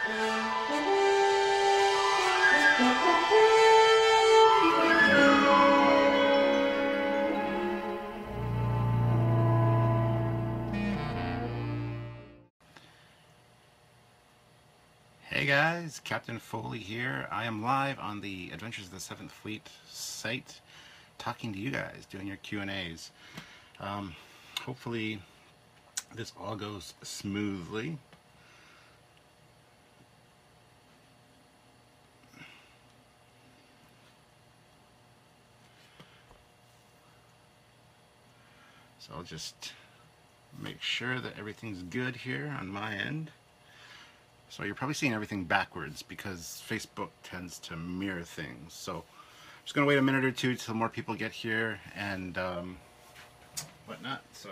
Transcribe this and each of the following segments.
Hey guys, Captain Foley here. I am live on the Adventures of the Seventh Fleet site, talking to you guys, doing your Q&As. Hopefully this all goes smoothly. So I'll just make sure that everything's good here on my end. So you're probably seeing everything backwards because Facebook tends to mirror things. So I'm just going to wait a minute or two till more people get here and whatnot. So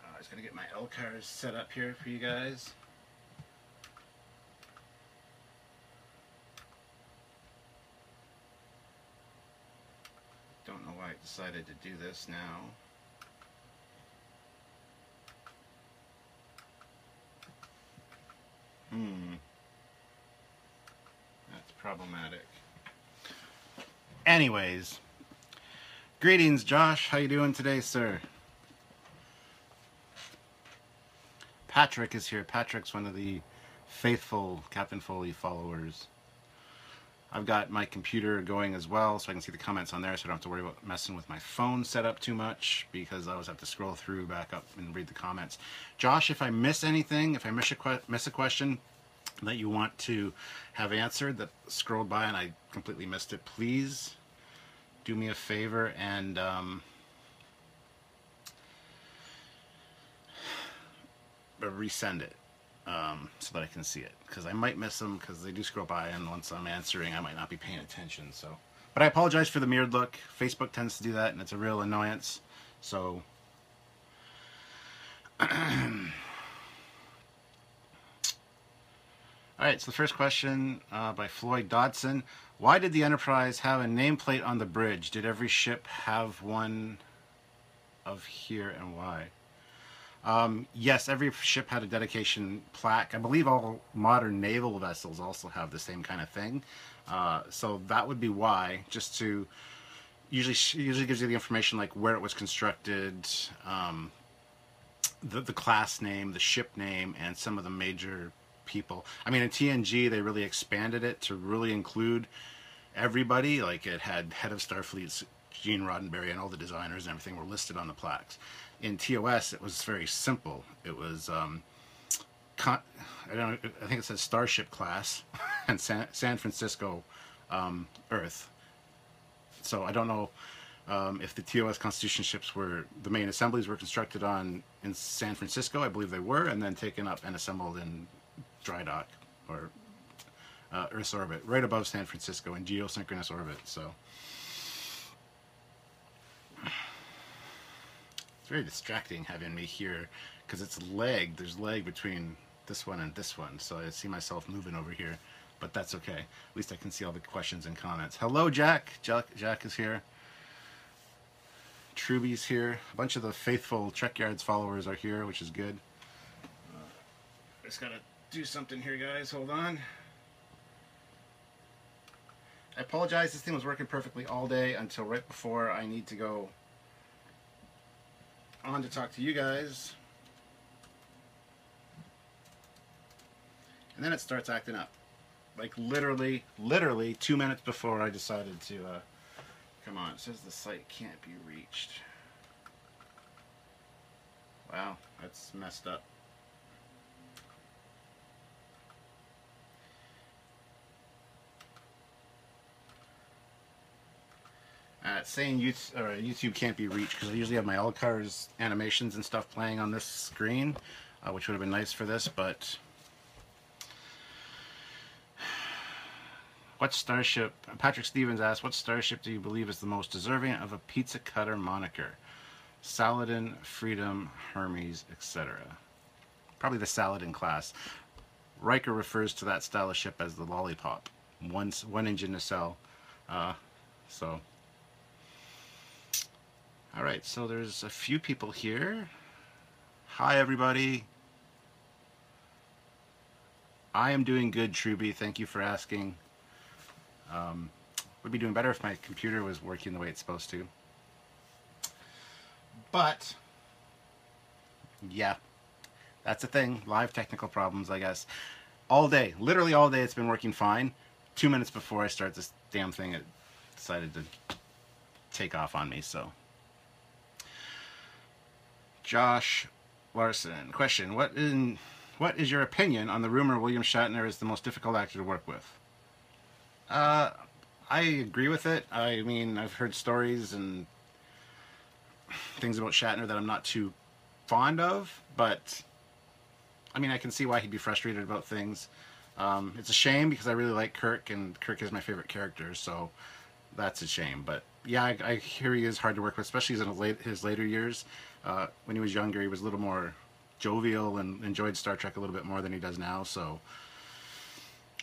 I'm just going to get my LCARs set up here for you guys. Don't know why I decided to do this now. That's problematic. Anyways, greetings, Josh. How you doing today, sir? Patrick is here. Patrick's one of the faithful Captain Foley followers. I've got my computer going as well, so I can see the comments on there, so I don't have to worry about messing with my phone set up too much, because I always have to scroll through, back up, and read the comments. Josh, if I miss anything, if I miss a question that you want to have answered that scrolled by and I completely missed it, please do me a favor and resend it. So that I can see it, because I might miss them because they do scroll by, and once I'm answering I might not be paying attention. So, but I apologize for the mirrored look. Facebook tends to do that and it's a real annoyance. So alright, so the first question by Floyd Dodson: why did the Enterprise have a nameplate on the bridge? Did every ship have one of here, and why? Yes, every ship had a dedication plaque. I believe all modern naval vessels also have the same kind of thing. So that would be why, just to usually gives you the information like where it was constructed, the class name, the ship name, and some of the major people. I mean, in TNG they really expanded it to really include everybody. Like, it had head of Starfleet's Gene Roddenberry, and all the designers and everything were listed on the plaques. In TOS, it was very simple. It was, I think it says Starship class and San Francisco, Earth. So I don't know if the TOS Constitution ships were, the main assemblies were constructed in San Francisco. I believe they were, and then taken up and assembled in dry dock, or Earth's orbit, right above San Francisco in geosynchronous orbit. So it's very distracting having me here, because it's lag. There's lag between this one and this one, so I see myself moving over here, but that's okay. At least I can see all the questions and comments. Hello, Jack. Jack is here. Truby's here. A bunch of the faithful Trekyards followers are here, which is good. I just gotta do something here, guys. Hold on. I apologize. This thing was working perfectly all day until right before I need to go on to talk to you guys, and then it starts acting up, like literally 2 minutes before I decided to come on. It says the site can't be reached. Wow, that's messed up. It's saying YouTube can't be reached, because I usually have my LCARS animations and stuff playing on this screen, which would have been nice for this, but what starship, Patrick Stevens asked, what starship do you believe is the most deserving of a pizza cutter moniker? Saladin, Freedom, Hermes, etc. Probably the Saladin class. Riker refers to that style of ship as the Lollipop. One engine nacelle. So Alright, so there's a few people here. Hi everybody. I am doing good, Truby. Thank you for asking. Would be doing better if my computer was working the way it's supposed to. But, yeah, that's a thing. Live technical problems, I guess. All day, literally all day, it's been working fine. 2 minutes before I start this damn thing, it decided to take off on me, so. Josh Larson, question, what is your opinion on the rumor William Shatner is the most difficult actor to work with? I agree with it. I mean, I've heard stories and things about Shatner that I'm not too fond of, but I mean, I can see why he'd be frustrated about things. It's a shame because I really like Kirk, and Kirk is my favorite character, so that's a shame. But yeah, I hear he is hard to work with, especially in his later years. When he was younger, he was a little more jovial and enjoyed Star Trek a little bit more than he does now. So,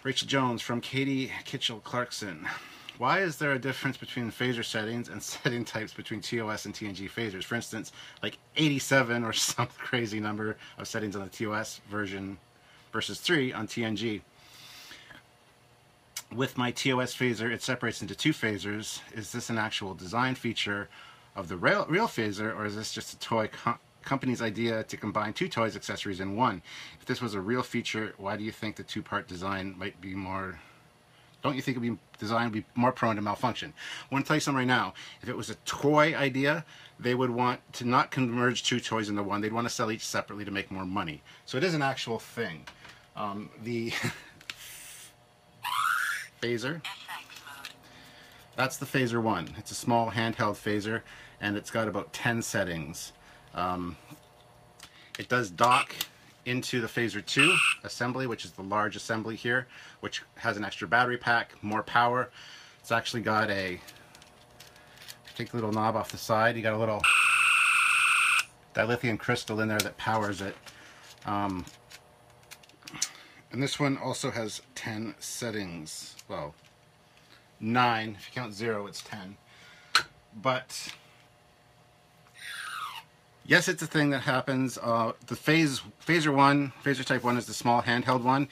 Rachel Jones from Katie Kitchell Clarkson. Why is there a difference between phaser settings and setting types between TOS and TNG phasers? For instance, like 87 or some crazy number of settings on the TOS version versus 3 on TNG. With my TOS phaser, it separates into 2 phasers. Is this an actual design feature of the real phaser, or is this just a toy company's idea to combine 2 toys accessories in one? If this was a real feature, why do you think the 2-part design might be more... Don't you think it'd be designed would be more prone to malfunction? I want to tell you something right now. If it was a toy idea, they would want to not converge 2 toys into one. They'd want to sell each separately to make more money. So it is an actual thing. The phaser. That's the phaser 1. It's a small handheld phaser, and it's got about 10 settings. It does dock into the phaser 2 assembly, which is the large assembly here, which has an extra battery pack, more power. It's actually got a, take the little knob off the side, you got a little dilithium crystal in there that powers it. And this one also has 10 settings. Well, 9. If you count 0, it's 10. But yes, it's a thing that happens. The phaser 1, phaser type 1 is the small handheld one,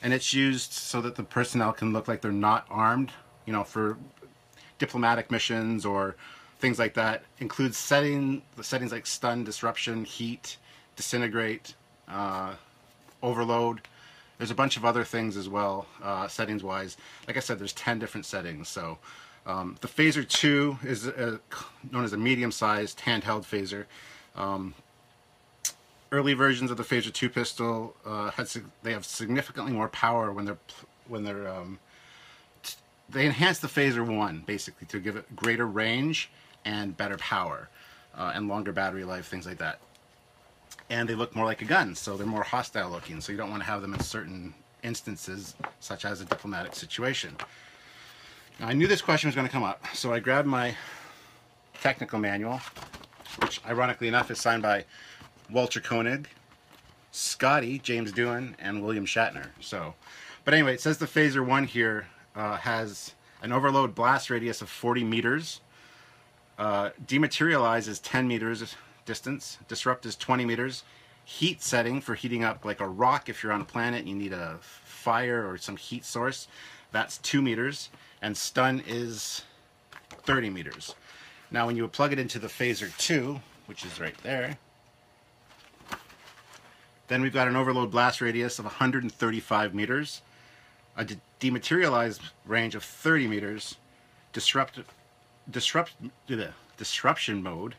and it's used so that the personnel can look like they're not armed, you know, for diplomatic missions or things like that. Includes the settings like stun, disruption, heat, disintegrate, overload. There's a bunch of other things as well, settings wise. Like I said, there's 10 different settings. So the phaser 2 is known as a medium-sized handheld phaser. Early versions of the phaser 2 pistol they have significantly more power they enhance the phaser 1 basically to give it greater range and better power and longer battery life, things like that. And they look more like a gun, so they're more hostile looking, so you don't want to have them in certain instances, such as a diplomatic situation. Now, I knew this question was going to come up, so I grabbed my technical manual, which ironically enough is signed by Walter Koenig, Scotty, James Doohan, and William Shatner. So, but anyway, it says the phaser 1 here has an overload blast radius of 40 meters. Dematerialize is 10 meters distance. Disrupt is 20 meters. Heat setting for heating up like a rock if you're on a planet and you need a fire or some heat source. That's 2 meters. And stun is 30 meters. Now when you plug it into the phaser 2, which is right there, then we've got an overload blast radius of 135 meters, a dematerialized range of 30 meters, disruption mode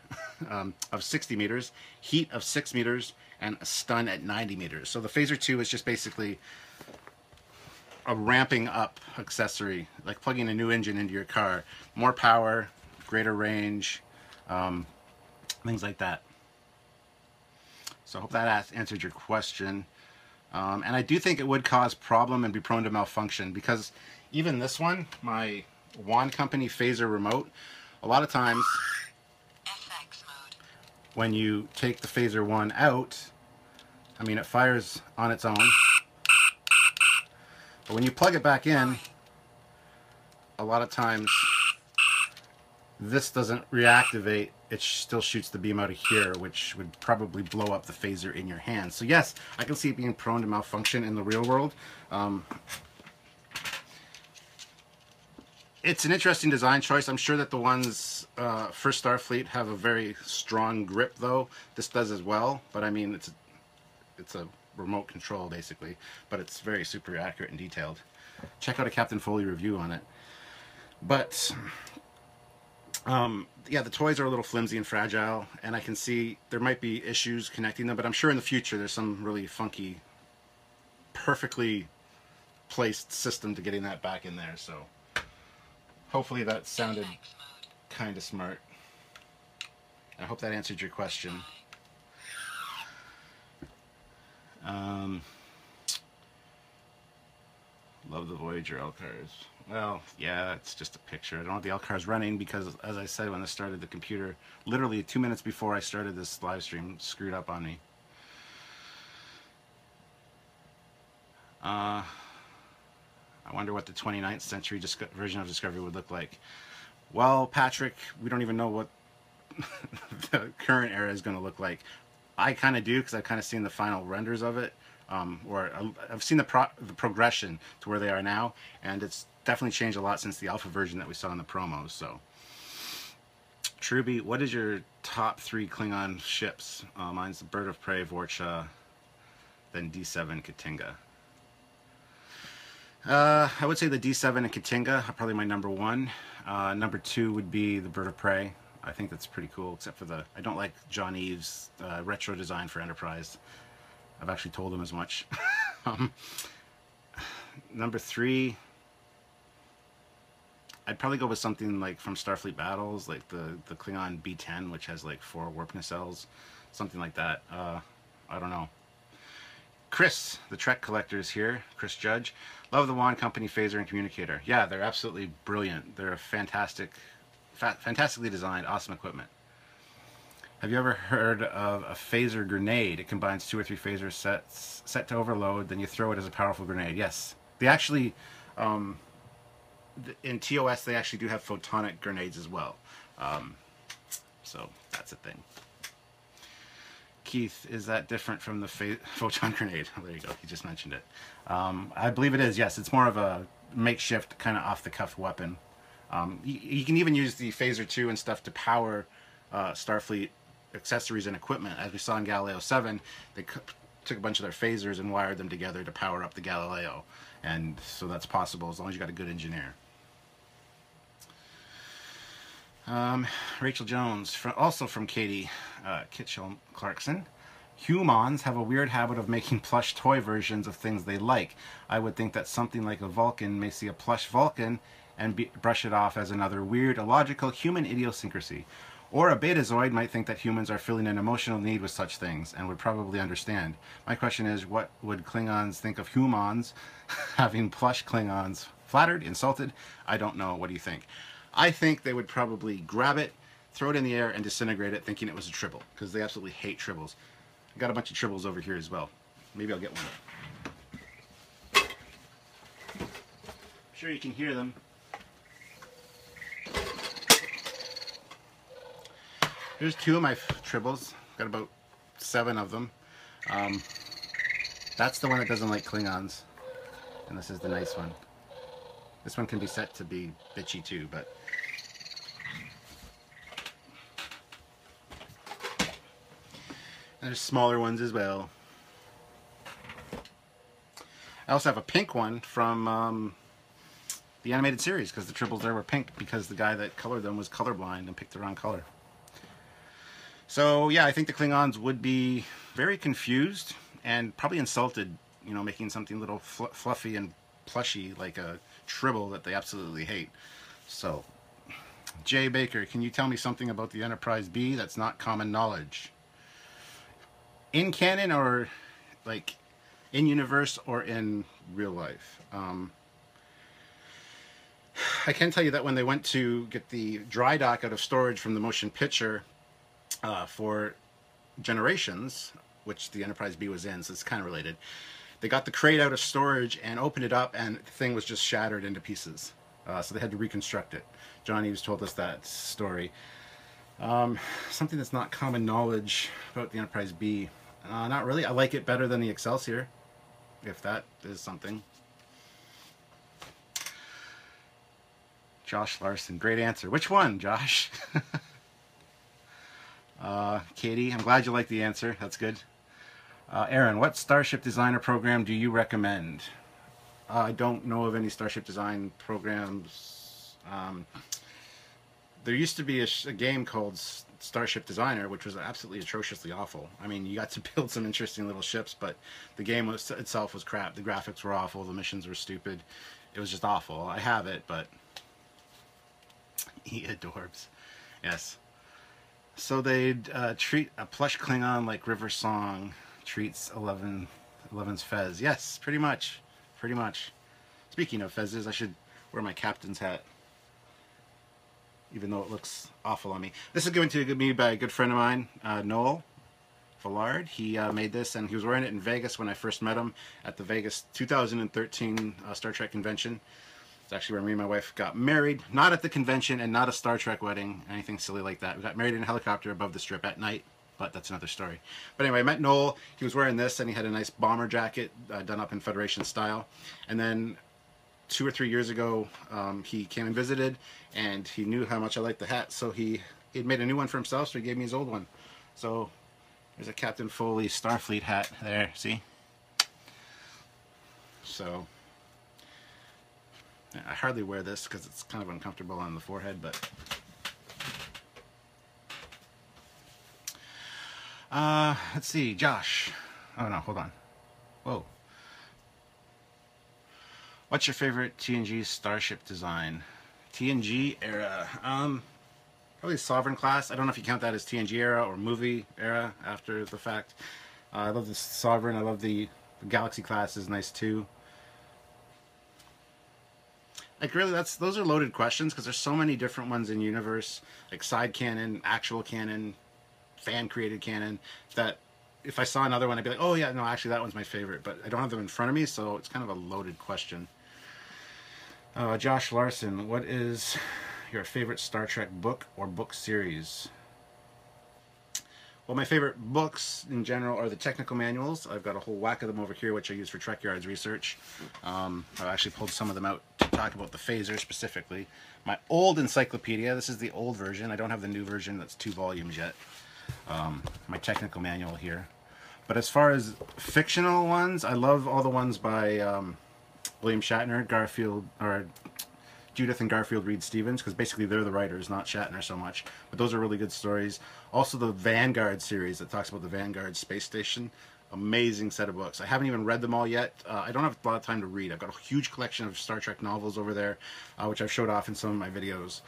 of 60 meters, heat of 6 meters, and a stun at 90 meters. So the phaser 2 is just basically a ramping up accessory, like plugging a new engine into your car. More power, greater range, things like that. So I hope that answered your question. And I do think it would cause problem and be prone to malfunction, because even this one, my Wand Company phaser remote, a lot of times when you take the phaser 1 out, I mean, it fires on its own, but when you plug it back in, a lot of times this doesn't reactivate it still shoots the beam out of here, which would probably blow up the phaser in your hand. So yes, I can see it being prone to malfunction in the real world. It's an interesting design choice. I'm sure that the ones for Starfleet have a very strong grip, though. This does as well, but I mean, it's a remote control, basically. But it's very super accurate and detailed. Check out a Captain Foley review on it. But yeah, the toys are a little flimsy and fragile, and I can see there might be issues connecting them, but I'm sure in the future there's some really funky, perfectly placed system to getting that back in there. So hopefully that sounded kind of smart. I hope that answered your question. Love the Voyager LCARs. Well, yeah, it's just a picture. I don't know if the LCAR's running because, as I said when I started, the computer, literally 2 minutes before I started this live stream, screwed up on me. I wonder what the 29th century version of Discovery would look like. Well, Patrick, we don't even know what the current era is going to look like. I kind of do because I've kind of seen the final renders of it. Or I've seen the progression to where they are now, and it's definitely changed a lot since the alpha version that we saw in the promos. So, Truby, what is your top 3 Klingon ships? Mine's the Bird of Prey, Vorcha, then D7, Katinga. I would say the D7 and Katinga are probably my number 1. Number 2 would be the Bird of Prey. I think that's pretty cool, except for I don't like John Eve's retro design for Enterprise. I've actually told him as much. Number 3, I'd probably go with something like from Starfleet Battles, like the Klingon B-10, which has like 4 warp nacelles, something like that. I don't know. Chris, the Trek collector, is here. Chris Judge. Love the Wand Company phaser and communicator. Yeah, they're absolutely brilliant. They're a fantastically designed, awesome equipment. Have you ever heard of a phaser grenade? It combines 2 or 3 phaser sets set to overload, then you throw it as a powerful grenade. Yes. They actually, in TOS, they actually do have photonic grenades as well. So that's a thing. Keith, is that different from the photon grenade? There you go. He just mentioned it. I believe it is, yes. It's more of a makeshift, kind of off-the-cuff weapon. You can even use the phaser 2 and stuff to power Starfleet accessories and equipment. As we saw in Galileo 7, they took a bunch of their phasers and wired them together to power up the Galileo, and so that's possible as long as you got a good engineer. Rachel Jones, also from Katie Kitchell Clarkson. Humans have a weird habit of making plush toy versions of things they like. I would think that something like a Vulcan may see a plush Vulcan and brush it off as another weird, illogical human idiosyncrasy. Or a Betazoid might think that humans are feeling an emotional need with such things and would probably understand. My question is, what would Klingons think of humans having plush Klingons? Flattered? Insulted? I don't know. What do you think? I think they would probably grab it, throw it in the air, and disintegrate it, thinking it was a tribble, because they absolutely hate tribbles. I've got a bunch of tribbles over here as well. Maybe I'll get one. I'm sure you can hear them. Here's 2 of my tribbles. Got about 7 of them. That's the one that doesn't like Klingons. And this is the nice one. This one can be set to be bitchy too, but... There's smaller ones as well. I also have a pink one from the animated series, because the tribbles there were pink because the guy that colored them was colorblind and picked the wrong color. So yeah, I think the Klingons would be very confused and probably insulted, you know, making something a little fluffy and plushy like a tribble that they absolutely hate. So, Jay Baker, can you tell me something about the Enterprise B that's not common knowledge? In canon, or like in universe, or in real life? I can tell you that when they went to get the dry dock out of storage from the motion picture for Generations, which the Enterprise B was in, so it's kind of related, they got the crate out of storage and opened it up, and the thing was just shattered into pieces. So they had to reconstruct it. John Eves told us that story. Something that's not common knowledge about the Enterprise B. Not really. I like it better than the Excelsior, if that is something. Josh Larson, great answer. Which one, Josh? Katie, I'm glad you like the answer. That's good. Aaron, what Starship Designer program do you recommend? I don't know of any Starship Design programs. There used to be a game called Starship Designer, which was absolutely atrociously awful. I mean, you got to build some interesting little ships, but the game itself was crap. The graphics were awful. The missions were stupid. It was just awful. I have it, but... adorbs. Yes. So they'd treat a plush Klingon like River Song treats 11's Fez. Yes, pretty much. Pretty much. Speaking of Fezes, I should wear my captain's hat, even though it looks awful on me. This is given to me by a good friend of mine, Noel Villard. He made this, and he was wearing it in Vegas when I first met him at the Vegas 2013 Star Trek convention. It's actually where me and my wife got married. Not at the convention and not a Star Trek wedding, anything silly like that. We got married in a helicopter above the strip at night, but that's another story. But anyway, I met Noel. He was wearing this, and he had a nice bomber jacket done up in Federation style. And then 2 or 3 years ago, he came and visited, and he knew how much I liked the hat, so he had made a new one for himself, so he gave me his old one. So there's a Captain Foley Starfleet hat there, see? So I hardly wear this because it's kind of uncomfortable on the forehead, but let's see, Josh. Oh no, hold on. Whoa. What's your favorite TNG starship design? TNG era. Probably Sovereign class. I don't know if you count that as TNG era or movie era after the fact. I love the Sovereign. I love the Galaxy class is nice too. Like really, those are loaded questions because there's so many different ones in universe, like side canon, actual canon, fan created canon, that if I saw another one, I'd be like, oh yeah, no, actually that one's my favorite, but I don't have them in front of me, so it's kind of a loaded question. Josh Larson, what is your favorite Star Trek book or book series? Well, my favorite books in general are the technical manuals. I've got a whole whack of them over here, which I use for Trekyards research. I've actually pulled some of them out to talk about the phaser specifically. My old encyclopedia, this is the old version. I don't have the new version that's 2 volumes yet. My technical manual here. But as far as fictional ones, I love all the ones by William Shatner, Garfield, or Judith and Garfield Reed Stevens, because basically they're the writers, not Shatner so much. But those are really good stories. Also the Vanguard series that talks about the Vanguard space station. Amazing set of books. I haven't even read them all yet. I don't have a lot of time to read. I've got a huge collection of Star Trek novels over there, which I've showed off in some of my videos.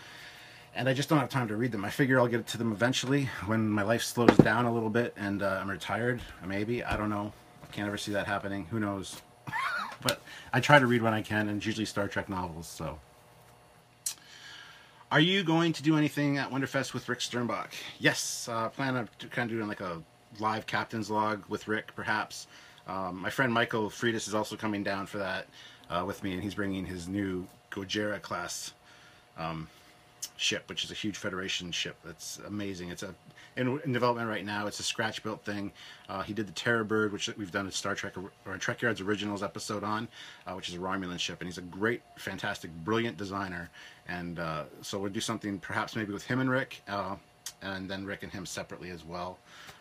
And I just don't have time to read them. I figure I'll get to them eventually when my life slows down a little bit and I'm retired. Maybe. I don't know. I can't ever see that happening. Who knows? But I try to read when I can, and it's usually Star Trek novels, so... Are you going to do anything at Wonderfest with Rick Sternbach? Yes, plan on kind of doing like a live captain's log with Rick, perhaps. My friend Michael Freitas is also coming down for that with me, and he's bringing his new Gojira class ship, which is a huge Federation ship. That's amazing. It's in development right now. It's a scratch-built thing. He did the Terror Bird, which we've done a Star Trek or a Trekyards Originals episode on, which is a Romulan ship, and he's a great, fantastic, brilliant designer. And so we'll do something perhaps maybe with him and Rick, and then Rick and him separately as well.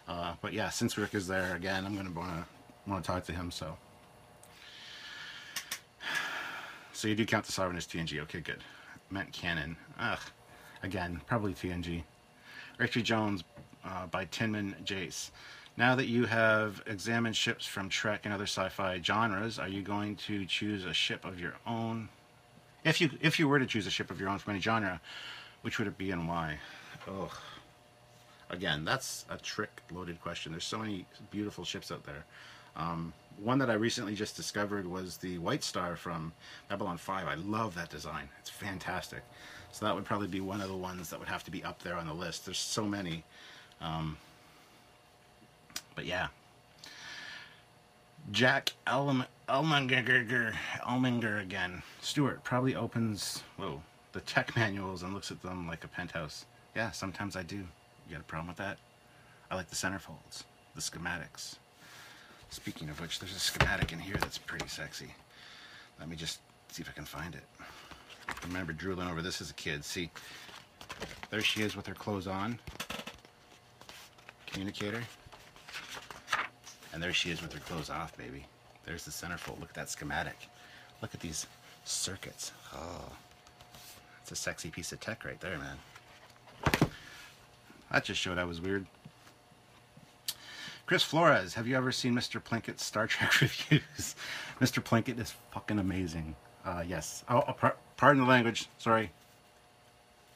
But yeah, since Rick is there again, I'm going to want to talk to him. So you do count the Sovereign as TNG? Okay, good. Meant canon. Ugh. Again, probably TNG. Richie Jones by Tinman Jace. Now that you have examined ships from Trek and other sci-fi genres, are you going to choose a ship of your own? If you were to choose a ship of your own from any genre, which would it be and why? Ugh. Again, that's a trick-loaded question. There's so many beautiful ships out there. One that I recently just discovered was the White Star from Babylon 5. I love that design. It's fantastic. So that would probably be one of the ones that would have to be up there on the list. There's so many. But yeah. Jack Elminger again. Stuart probably opens the tech manuals and looks at them like a penthouse. Yeah, sometimes I do. You got a problem with that? I like the centerfolds, the schematics. Speaking of which, there's a schematic in here that's pretty sexy. Let me just see if I can find it. I remember drooling over this as a kid. See, there she is with her clothes on. Communicator. And there she is with her clothes off, baby. There's the centerfold. Look at that schematic. Look at these circuits. Oh, that's a sexy piece of tech right there, man. That just showed I was weird. Chris Flores, have you ever seen Mr. Plinkett's Star Trek reviews? Mr. Plinkett is fucking amazing. Yes. Oh, pardon the language. Sorry.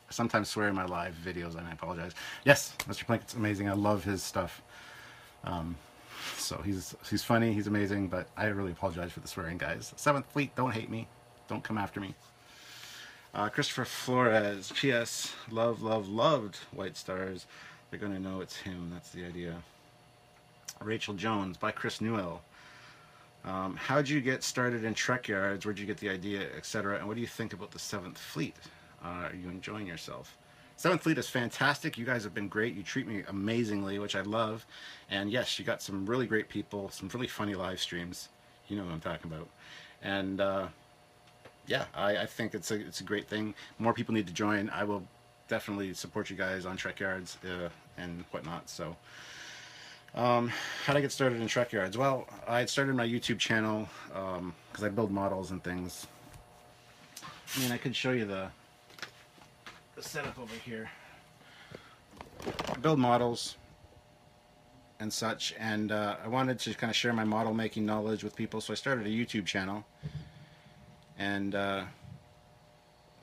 I sometimes swear in my live videos, and I apologize. Yes, Mr. Plinkett's amazing. I love his stuff. So he's funny, he's amazing, but I really apologize for the swearing, guys. 7th Fleet, don't hate me. Don't come after me. Christopher Flores, P.S. Loved White Stars. They're going to know it's him. That's the idea. Rachel Jones, by Chris Newell. How'd you get started in Trekyards? Where'd you get the idea, etc.? And what do you think about the 7th Fleet? Are you enjoying yourself? 7th Fleet is fantastic. You guys have been great. You treat me amazingly, which I love. And yes, you got some really great people, some really funny live streams. You know what I'm talking about. And yeah, I think it's a great thing. More people need to join. I will definitely support you guys on Trekyards and whatnot. So, how did I get started in Trekyards? Well, I had started my YouTube channel because I build models and things. I mean, I could show you the setup over here. I build models and such, and I wanted to kind of share my model making knowledge with people, so I started a YouTube channel and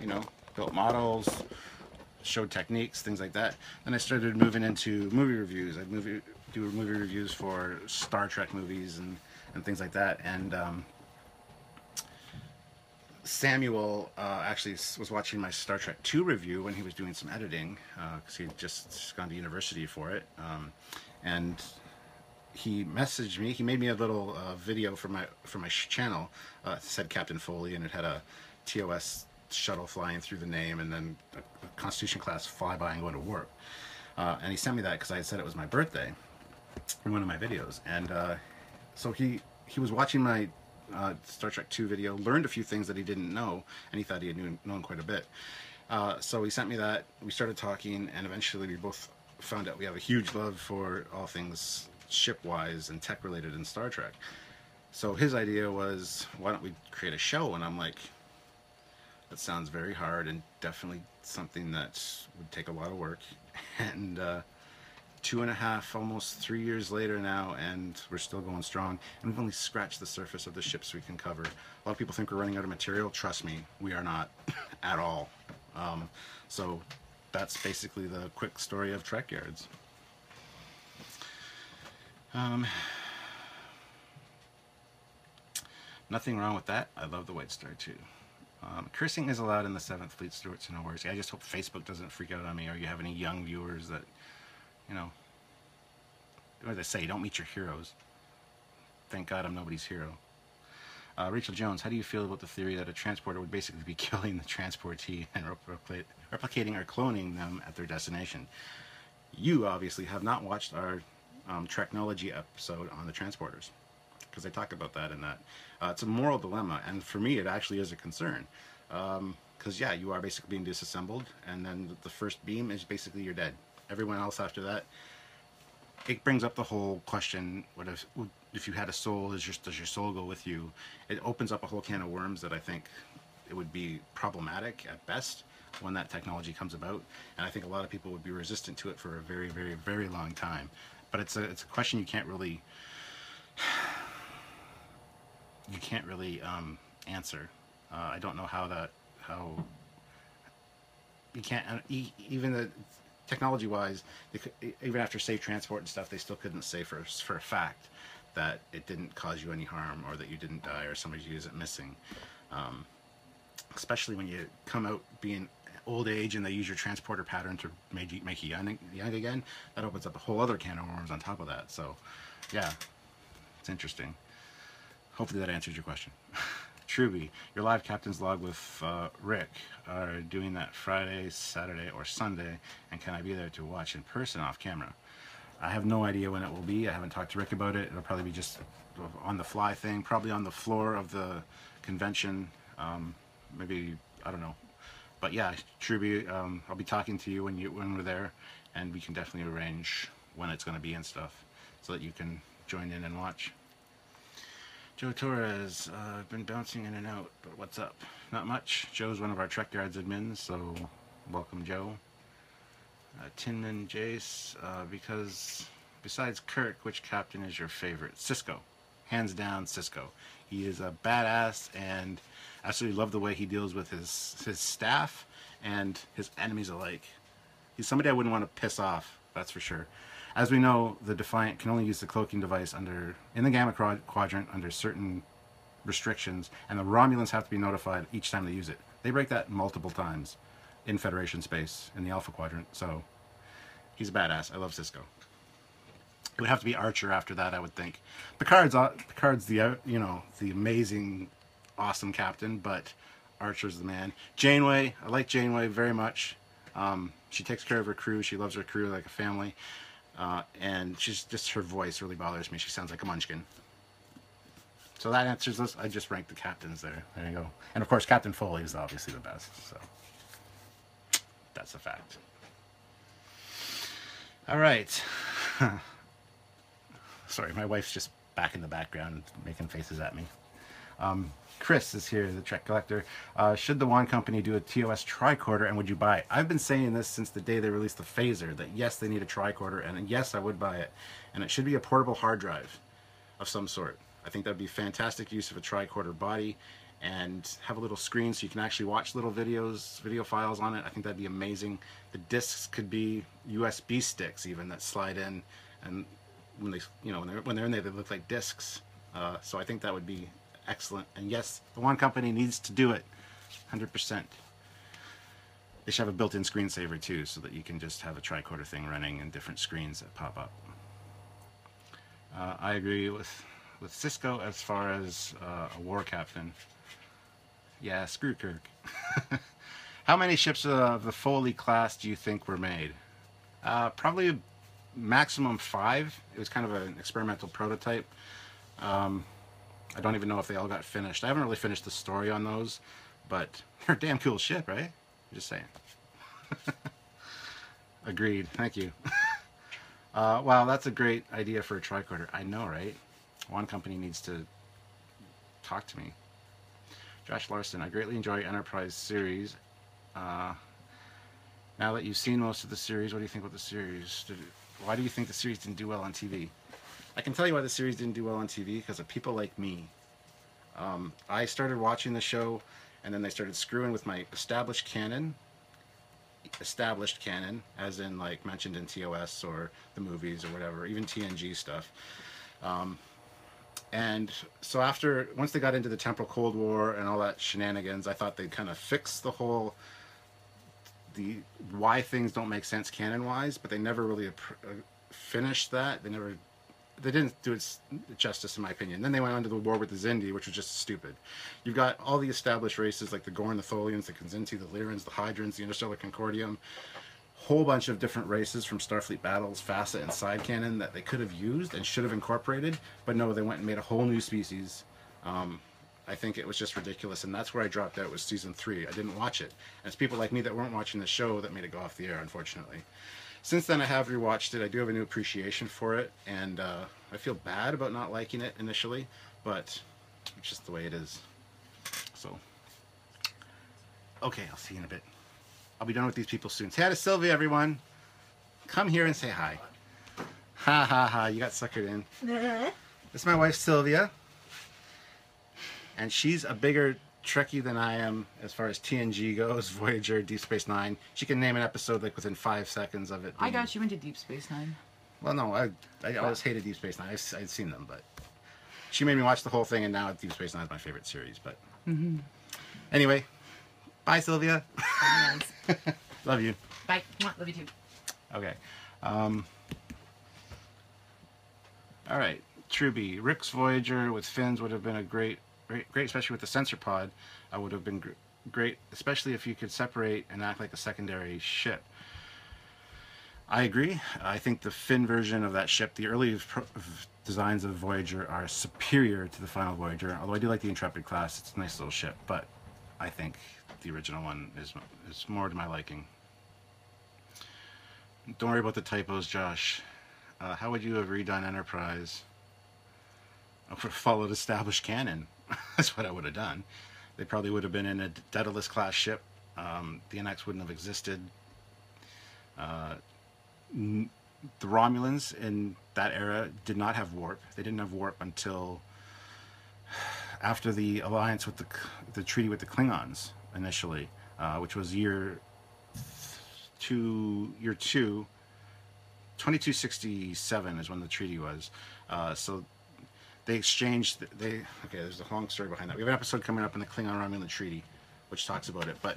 you know, built models, showed techniques, things like that. Then I started moving into movie reviews. I'd do movie reviews for Star Trek movies and things like that. And Samuel actually was watching my Star Trek 2 review when he was doing some editing, because he had just gone to university for it. And he messaged me. He made me a little video for my channel. It said Captain Foley, and it had a TOS shuttle flying through the name, and then a Constitution class flyby and going to warp. And he sent me that because I had said it was my birthday in one of my videos. And so he was watching my Star Trek 2 video, learned a few things that he didn't know, and he thought he had known quite a bit. So he sent me that. We started talking, and eventually we both found out we have a huge love for all things ship-wise and tech-related in Star Trek. So his idea was, why don't we create a show? And I'm like, that sounds very hard and definitely something that would take a lot of work. And 2.5, almost 3 years later now, and we're still going strong. And we've only scratched the surface of the ships we can cover. A lot of people think we're running out of material. Trust me, we are not at all. So that's basically the quick story of Trekyards. Nothing wrong with that. I love the White Star too. Cursing is allowed in the 7th Fleet, Stuart, so no worries. I just hope Facebook doesn't freak out on me, or you have any young viewers that, you know, what do they say? Don't meet your heroes. Thank God I'm nobody's hero. Rachel Jones, how do you feel about the theory that a transporter would basically be killing the transportee and replicating or cloning them at their destination? You obviously have not watched our Treknology episode on the transporters, because I talk about that in that. It's a moral dilemma, and for me it actually is a concern. Because yeah, you are basically being disassembled, and then the first beam is basically you're dead. Everyone else after that, it brings up the whole question, what if you had a soul, does your soul go with you? It opens up a whole can of worms that I think it would be problematic at best when that technology comes about, and I think a lot of people would be resistant to it for a very, very, very long time. But it's a question you can't really answer. I don't know how you can't, even the technology wise, even after safe transport and stuff, they still couldn't say for a fact that it didn't cause you any harm, or that you didn't die, or somebody isn't missing. Especially when you come out being old age and they use your transporter pattern to make you young again, that opens up a whole other can of worms on top of that. So yeah, it's interesting. Hopefully that answers your question. Truby, your live captain's log with Rick are doing that Friday, Saturday, or Sunday, and can I be there to watch in person off camera? I have no idea when it will be. I haven't talked to Rick about it. It'll probably be just on the fly thing, probably on the floor of the convention. Maybe, I don't know. But yeah, Truby, I'll be talking to you when we're there, and we can definitely arrange when it's going to be and stuff so that you can join in and watch. Joe Torres, I've been bouncing in and out, but what's up? Not much. Joe's one of our Trekyards admins, so welcome, Joe. Tinman Jace, because besides Kirk, which captain is your favorite? Cisco. Hands down, Cisco. He is a badass, and I absolutely love the way he deals with his staff and his enemies alike. He's somebody I wouldn't want to piss off, that's for sure. As we know, the Defiant can only use the cloaking device in the Gamma Quadrant under certain restrictions, and the Romulans have to be notified each time they use it. They break that multiple times in Federation space, in the Alpha Quadrant, so he's a badass. I love Cisco. It would have to be Archer after that, I would think. Picard's the, the amazing, awesome captain, but Archer's the man. Janeway, I like Janeway very much. She takes care of her crew. She loves her crew like a family. And she's just, her voice really bothers me. She sounds like a munchkin. So that answers this. I just ranked the captains there. There you go. And of course, Captain Foley is obviously the best. So that's a fact. All right. Sorry, my wife's just back in the background making faces at me. Chris is here, the Trek Collector. Should the Wand Company do a TOS tricorder, and would you buy it? I've been saying this since the day they released the phaser, that yes, they need a tricorder, and yes, I would buy it. And it should be a portable hard drive of some sort. I think that would be fantastic use of a tricorder body, and have a little screen so you can actually watch little videos, video files on it. I think that'd be amazing. The discs could be USB sticks even that slide in, and when they, when they're in there, they look like discs. So I think that would be excellent. And yes, the Wand Company needs to do it 100%. They should have a built-in screensaver too, so that you can just have a tricorder thing running and different screens that pop up. I agree with Cisco as far as a war captain. Yeah, screw Kirk. How many ships of the Foley class do you think were made? Probably maximum 5. It was kind of an experimental prototype. I don't even know if they all got finished. I haven't really finished the story on those, but they're a damn cool ship, right? I'm just saying. Agreed. Thank you. Wow, that's a great idea for a tricorder. I know, right? Wand Company needs to talk to me. Josh Larson, I greatly enjoy Enterprise series. Now that you've seen most of the series, what do you think about the series? Why do you think the series didn't do well on TV? I can tell you why the series didn't do well on TV, because of people like me. I started watching the show, and then they started screwing with my established canon, as in like mentioned in TOS or the movies or whatever, even TNG stuff. And so once they got into the Temporal Cold War and all that shenanigans, I thought they'd kind of fix the whole, why things don't make sense canon-wise, but they never really finished that. They didn't do it justice, in my opinion. Then they went on to the war with the Xindi, which was just stupid. You've got all the established races like the Gorn, the Tholians, the Kzinti, the Lyrans, the Hydrans, the Interstellar Concordium. Whole bunch of different races from Starfleet Battles, facet, and side canon that they could have used and should have incorporated. But no, they went and made a whole new species. I think it was just ridiculous, and that's where I dropped out, was season 3. I didn't watch it. And it's people like me that weren't watching the show that made it go off the air, unfortunately. Since then, I have rewatched it. I do have a new appreciation for it, and I feel bad about not liking it initially, but it's just the way it is. So, okay, I'll see you in a bit. I'll be done with these people soon. Say hi to Sylvia, everyone. Come here and say hi. Ha ha ha, you got suckered in. This is my wife, Sylvia, and she's a bigger Trekkie than I am as far as TNG goes, Voyager, Deep Space Nine. She can name an episode like within 5 seconds of it. I got you into Deep Space Nine. Well, no, I always hated Deep Space Nine. I'd seen them, but she made me watch the whole thing, and now Deep Space Nine is my favorite series. But anyway, bye, Sylvia. Nice. Love you. Bye. Love you too. Okay. All right. Truby, Rick's Voyager with fins would have been a great great, especially with the sensor pod. Would have been great, especially if you could separate and act like a secondary ship. I agree. I think the Finn version of that ship, the early designs of Voyager, are superior to the final Voyager. Although I do like the Intrepid class; it's a nice little ship. But I think the original one is more to my liking. Don't worry about the typos, Josh. How would you have redone Enterprise? I would have followed established canon. That's what I would have done. They probably would have been in a Daedalus class ship. The NX wouldn't have existed. The Romulans in that era did not have warp. They didn't have warp until after the alliance with the treaty with the Klingons initially, which was year 2, 2267 is when the treaty was. So they exchanged. Okay, there's a long story behind that. We have an episode coming up in the Klingon-Romulan treaty, which talks about it. But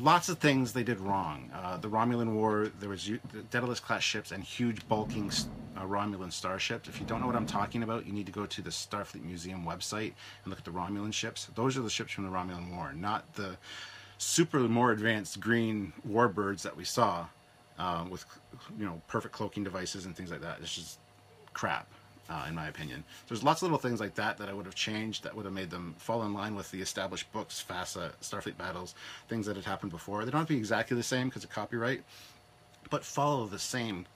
lots of things they did wrong. The Romulan War, there was the Daedalus class ships and huge bulking Romulan starships. If you don't know what I'm talking about, you need to go to the Starfleet Museum website and look at the Romulan ships. Those are the ships from the Romulan War, not the super more advanced green warbirds that we saw with perfect cloaking devices and things like that. It's just crap. In my opinion. There's lots of little things like that I would have changed that would have made them fall in line with the established books, FASA, Starfleet Battles, things that had happened before. They don't have to be exactly the same because of copyright, but follow the same.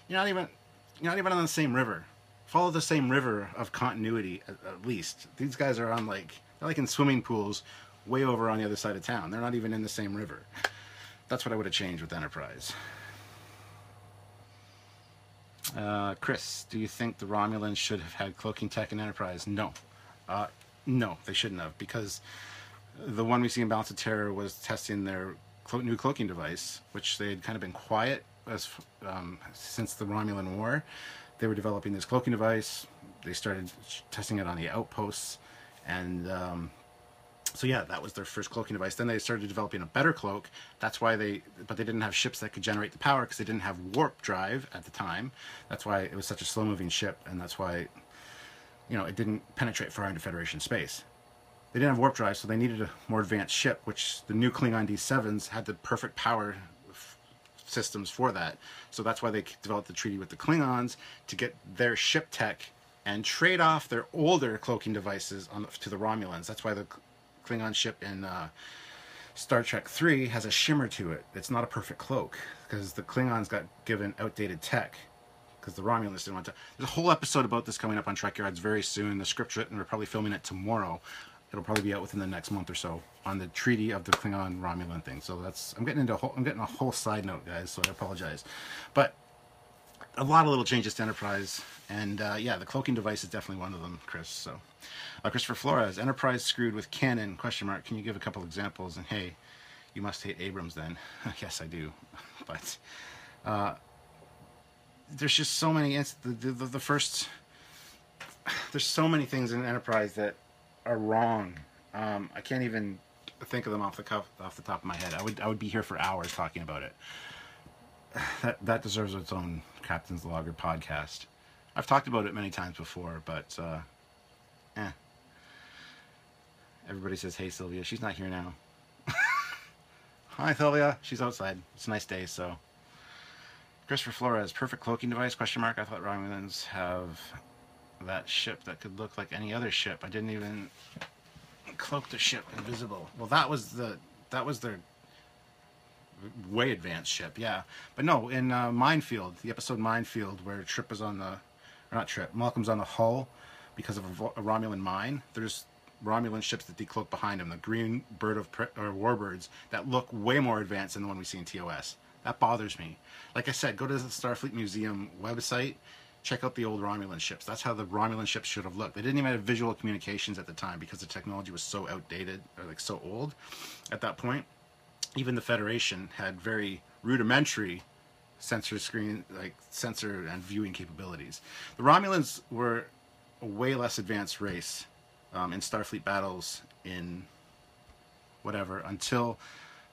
You're not even on the same river. Follow the same river of continuity at least. These guys are on they're like in swimming pools way over on the other side of town. They're not even in the same river. That's what I would have changed with Enterprise. Chris, do you think the Romulans should have had cloaking tech in Enterprise? No. No, they shouldn't have, because the one we see in Balance of Terror was testing their new cloaking device, which they had kind of been quiet since the Romulan War. They were developing this cloaking device. They started testing it on the outposts, and so yeah, that was their first cloaking device. Then they started developing a better cloak. That's why but they didn't have ships that could generate the power because they didn't have warp drive at the time. That's why it was such a slow-moving ship, and that's why, it didn't penetrate far into Federation space. They didn't have warp drive, so they needed a more advanced ship, which the new Klingon D7s had the perfect power systems for that. So that's why they developed the treaty with the Klingons to get their ship tech and trade off their older cloaking devices to the Romulans. That's why the Klingon ship in Star Trek 3 has a shimmer to it. It's not a perfect cloak because the Klingons got given outdated tech because the Romulans didn't want to. There's a whole episode about this coming up on Trekyards very soon. The script's written. We're probably filming it tomorrow. It'll probably be out within the next month or so on the treaty of the Klingon Romulan thing. So I'm getting a whole side note, guys. So I apologize, but a lot of little changes to Enterprise, and yeah, the cloaking device is definitely one of them, Chris. So, Christopher Flores, Enterprise screwed with canon? ? Can you give a couple examples? And hey, you must hate Abrams then. Yes, I do. But there's just so many. The first. There's so many things in Enterprise that are wrong. I can't even think of them off the top of my head. I would be here for hours talking about it. That deserves its own Captain's Logger podcast. I've talked about it many times before, but everybody says, "Hey, Sylvia." She's not here now. Hi, Sylvia. She's outside. It's a nice day, so. Christopher Flores, perfect cloaking device? ? I thought Romulans have that ship that could look like any other ship. I didn't even cloak the ship invisible. Well, that was their way advanced ship, yeah. But no, in Minefield, the episode Minefield, where Malcolm's on the hull because of a Romulan mine, there's Romulan ships that decloak behind him, the green warbirds that look way more advanced than the one we see in TOS. That bothers me. Like I said, go to the Starfleet Museum website, check out the old Romulan ships. That's how the Romulan ships should have looked. They didn't even have visual communications at the time because the technology was so outdated, or so old at that point. Even the Federation had very rudimentary sensor and viewing capabilities. The Romulans were a way less advanced race in Starfleet Battles in until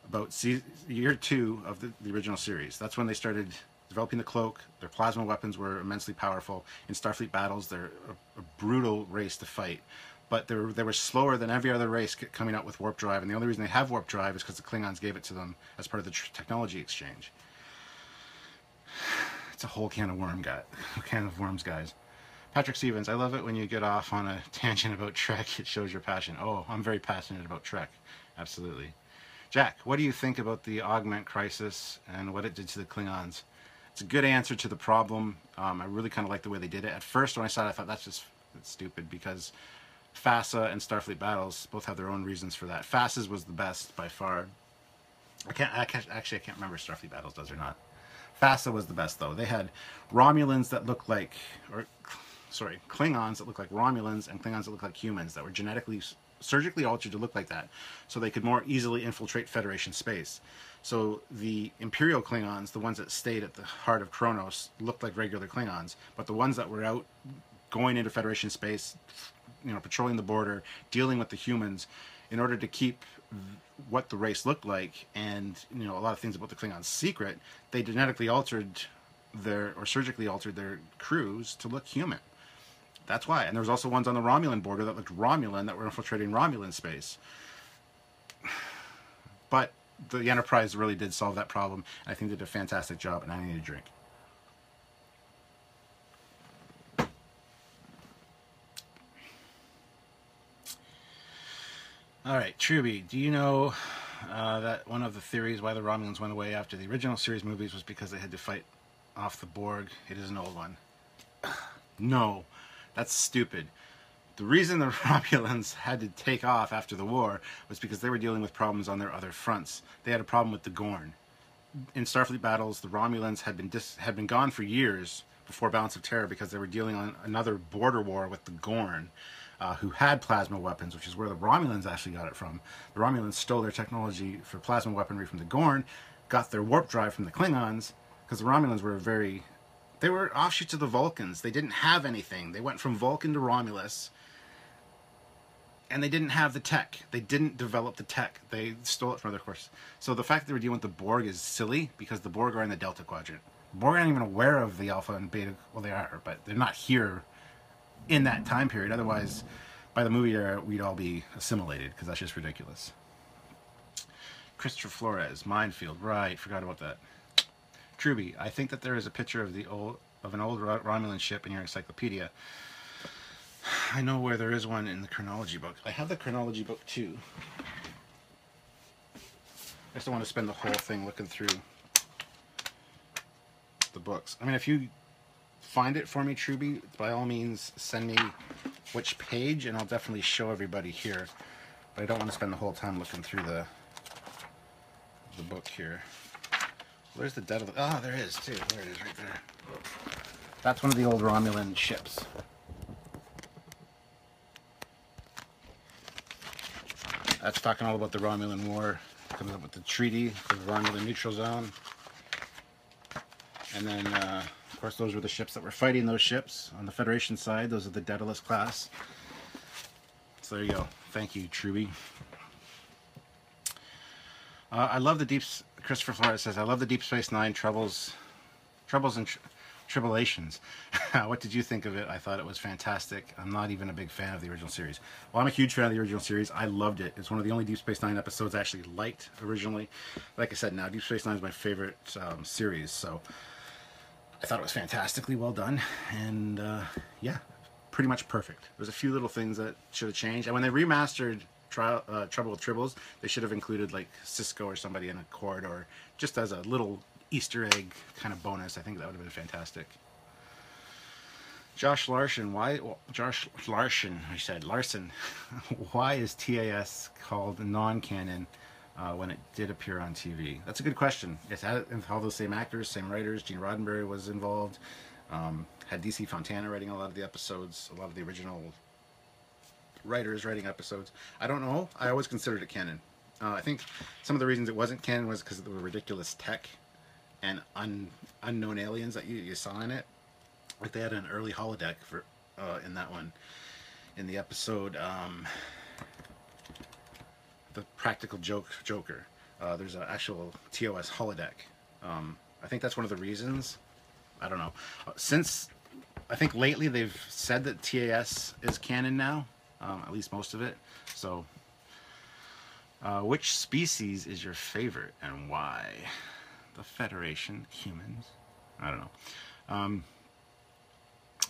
about year 2 of the original series. That's when they started developing the cloak. Their plasma weapons were immensely powerful. In Starfleet Battles, they're a brutal race to fight. but they were slower than every other race coming out with warp drive, and the only reason they have warp drive is because the Klingons gave it to them as part of the technology exchange. It's a whole can of worms, guys. Patrick Stevens, I love it when you get off on a tangent about Trek. It shows your passion. Oh, I'm very passionate about Trek. Absolutely. Jack, what do you think about the augment crisis and what it did to the Klingons? It's a good answer to the problem. I really kind of like the way they did it. At first, when I saw it, I thought that's stupid, because FASA and Starfleet Battles both have their own reasons for that. FASA's was the best by far. I can't remember if Starfleet Battles does or not. FASA was the best, though. They had Romulans that looked like, Klingons that looked like Romulans, and Klingons that looked like humans, that were surgically altered to look like that, so they could more easily infiltrate Federation space. So the Imperial Klingons, the ones that stayed at the heart of Kronos, looked like regular Klingons, but the ones that were out going into Federation space, patrolling the border, dealing with the humans, in order to keep what the race looked like, and a lot of things about the Klingons secret, they genetically altered surgically altered their crews to look human. That's why. And there was also ones on the Romulan border that looked Romulan, that were infiltrating Romulan space. But the Enterprise really did solve that problem. I think they did a fantastic job, and I need a drink. All right, Truby, do you know that one of the theories why the Romulans went away after the original series movies was because they had to fight off the Borg? It is an old one. No, that's stupid. The reason the Romulans had to take off after the war was because they were dealing with problems on their other fronts. They had a problem with the Gorn. In Starfleet Battles, the Romulans had been gone for years before Balance of Terror, because they were dealing on another border war with the Gorn, who had plasma weapons, which is where the Romulans actually got it from. The Romulans stole their technology for plasma weaponry from the Gorn, got their warp drive from the Klingons, because the Romulans they were offshoots of the Vulcans. They didn't have anything. They went from Vulcan to Romulus, and they didn't have the tech. They didn't develop the tech. They stole it from other courses. So the fact that they were dealing with the Borg is silly, because the Borg are in the Delta Quadrant. The Borg aren't even aware of the Alpha and Beta. Well, they are, but they're not here in that time period. Otherwise, by the movie era, we'd all be assimilated, because that's just ridiculous. Christopher Flores, Minefield. Right, forgot about that. Truby, I think that there is a picture of an old Romulan ship in your encyclopedia. I know where there is one in the chronology book. I have the chronology book too. I just don't want to spend the whole thing looking through the books. I mean, if you find it for me, Truby, by all means, send me which page, and I'll definitely show everybody here. But I don't want to spend the whole time looking through the book here. Where's the dead of the... Oh, there is, too. There it is, right there. That's one of the old Romulan ships. That's talking all about the Romulan War. Comes up with the treaty for the Romulan neutral zone. And then, of course, those were the ships that were fighting those ships. On the Federation side, those are the Daedalus class. So there you go. Thank you, Truby. I love the deep... Christopher Flores says, I love the Deep Space Nine troubles and tribulations. What did you think of it? I thought it was fantastic. I'm not even a big fan of the original series. Well, I'm a huge fan of the original series. I loved it. It's one of the only Deep Space Nine episodes I actually liked originally. Like I said, now Deep Space Nine is my favorite series, so I thought it was fantastically well done. And yeah, pretty much perfect. There's a few little things that should have changed. And when they remastered Trouble with Tribbles, they should have included like Cisco or somebody in a corridor, just as a little Easter egg kind of bonus. I think that would have been fantastic. Josh Larson, I said Larson, why is TAS called non-canon when it did appear on TV? That's a good question. It had all those same actors, same writers. Gene Roddenberry was involved. Had DC Fontana writing a lot of the episodes, a lot of the original writers writing episodes. I don't know. I always considered it canon. I think some of the reasons it wasn't canon was because of the ridiculous tech and unknown aliens that you saw in it. Like they had an early holodeck for in that one, in the episode The Practical Joker. There's an actual TOS holodeck. I think that's one of the reasons. I don't know. Since I think lately they've said that TAS is canon now. at least most of it. So, which species is your favorite and why? The Federation, humans. I don't know.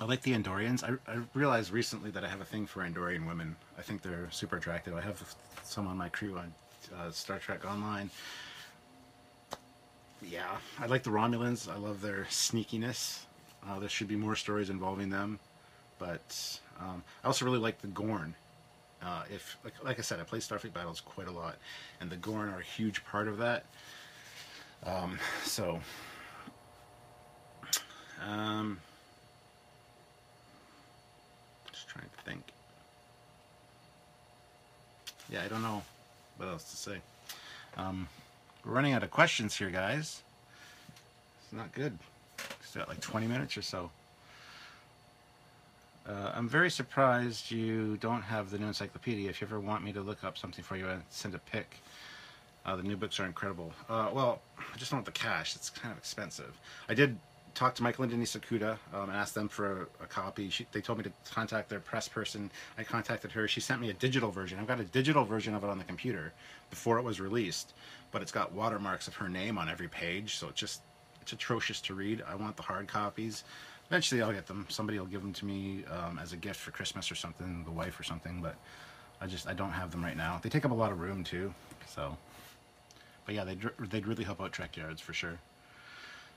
I like the Andorians. I realized recently that I have a thing for Andorian women. I think they're super attractive. I have some on my crew on Star Trek Online. Yeah, I like the Romulans. I love their sneakiness. There should be more stories involving them. But I also really like the Gorn. If like I said, I play Starfleet Battles quite a lot, and the Gorn are a huge part of that. So. Just trying to think. Yeah, I don't know what else to say. We're running out of questions here, guys. It's not good. It's got like 20 minutes or so. I'm very surprised you don't have the new encyclopedia. If you ever want me to look up something for you and send a pic. The new books are incredible. Well, I just don't have the cash. It's kind of expensive. I did talk to Michael and Denise Okuda and asked them for a copy. They told me to contact their press person. I contacted her. She sent me a digital version. I've got a digital version of it on the computer before it was released, but it's got watermarks of her name on every page, so it's atrocious to read. I want the hard copies. Eventually I'll get them. Somebody will give them to me as a gift for Christmas or something, the wife or something, but I don't have them right now. They take up a lot of room too, so. But yeah, they'd really help out Trekyards for sure.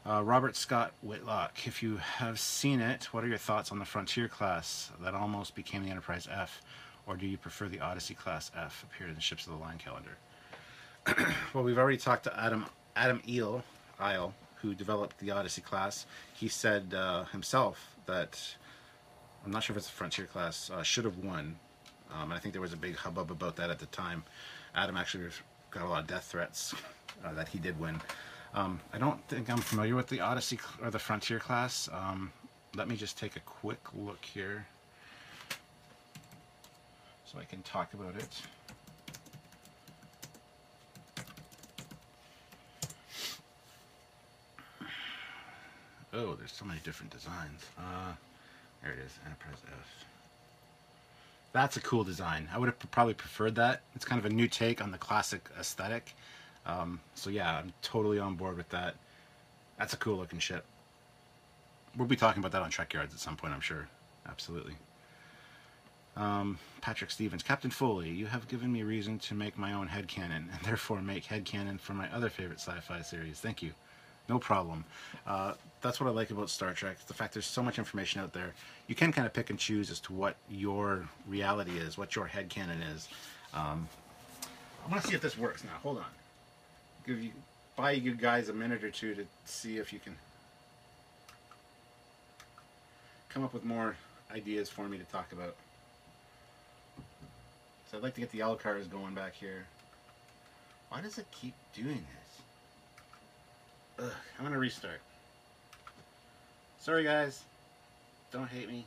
Robert Scott Whitlock, if you have seen it, what are your thoughts on the Frontier class that almost became the Enterprise F, or do you prefer the Odyssey class F appeared in the Ships of the Line calendar? Well, we've already talked to Adam Isle, who developed the Odyssey class. He said himself that, I'm not sure if it's the Frontier class, should have won. And I think there was a big hubbub about that at the time. Adam actually got a lot of death threats that he did win. I don't think I'm familiar with the Odyssey or the Frontier class. Let me just take a quick look here so I can talk about it. Oh, there's so many different designs. There it is, Enterprise F. That's a cool design. I would have probably preferred that. It's kind of a new take on the classic aesthetic. So yeah, I'm totally on board with that. That's a cool looking ship. We'll be talking about that on Trekyards at some point, I'm sure. Absolutely. Patrick Stevens, Captain Foley, you have given me reason to make my own headcanon, and therefore make headcanon for my other favorite sci-fi series. Thank you. No problem. That's what I like about Star Trek. The fact there's so much information out there. You can kind of pick and choose as to what your reality is, what your headcanon is. I want to see if this works now. Hold on. Buy you guys a minute or two to see if you can come up with more ideas for me to talk about. So I'd like to get the L cars going back here. Why does it keep doing this? Ugh, I'm gonna restart. Sorry guys, don't hate me.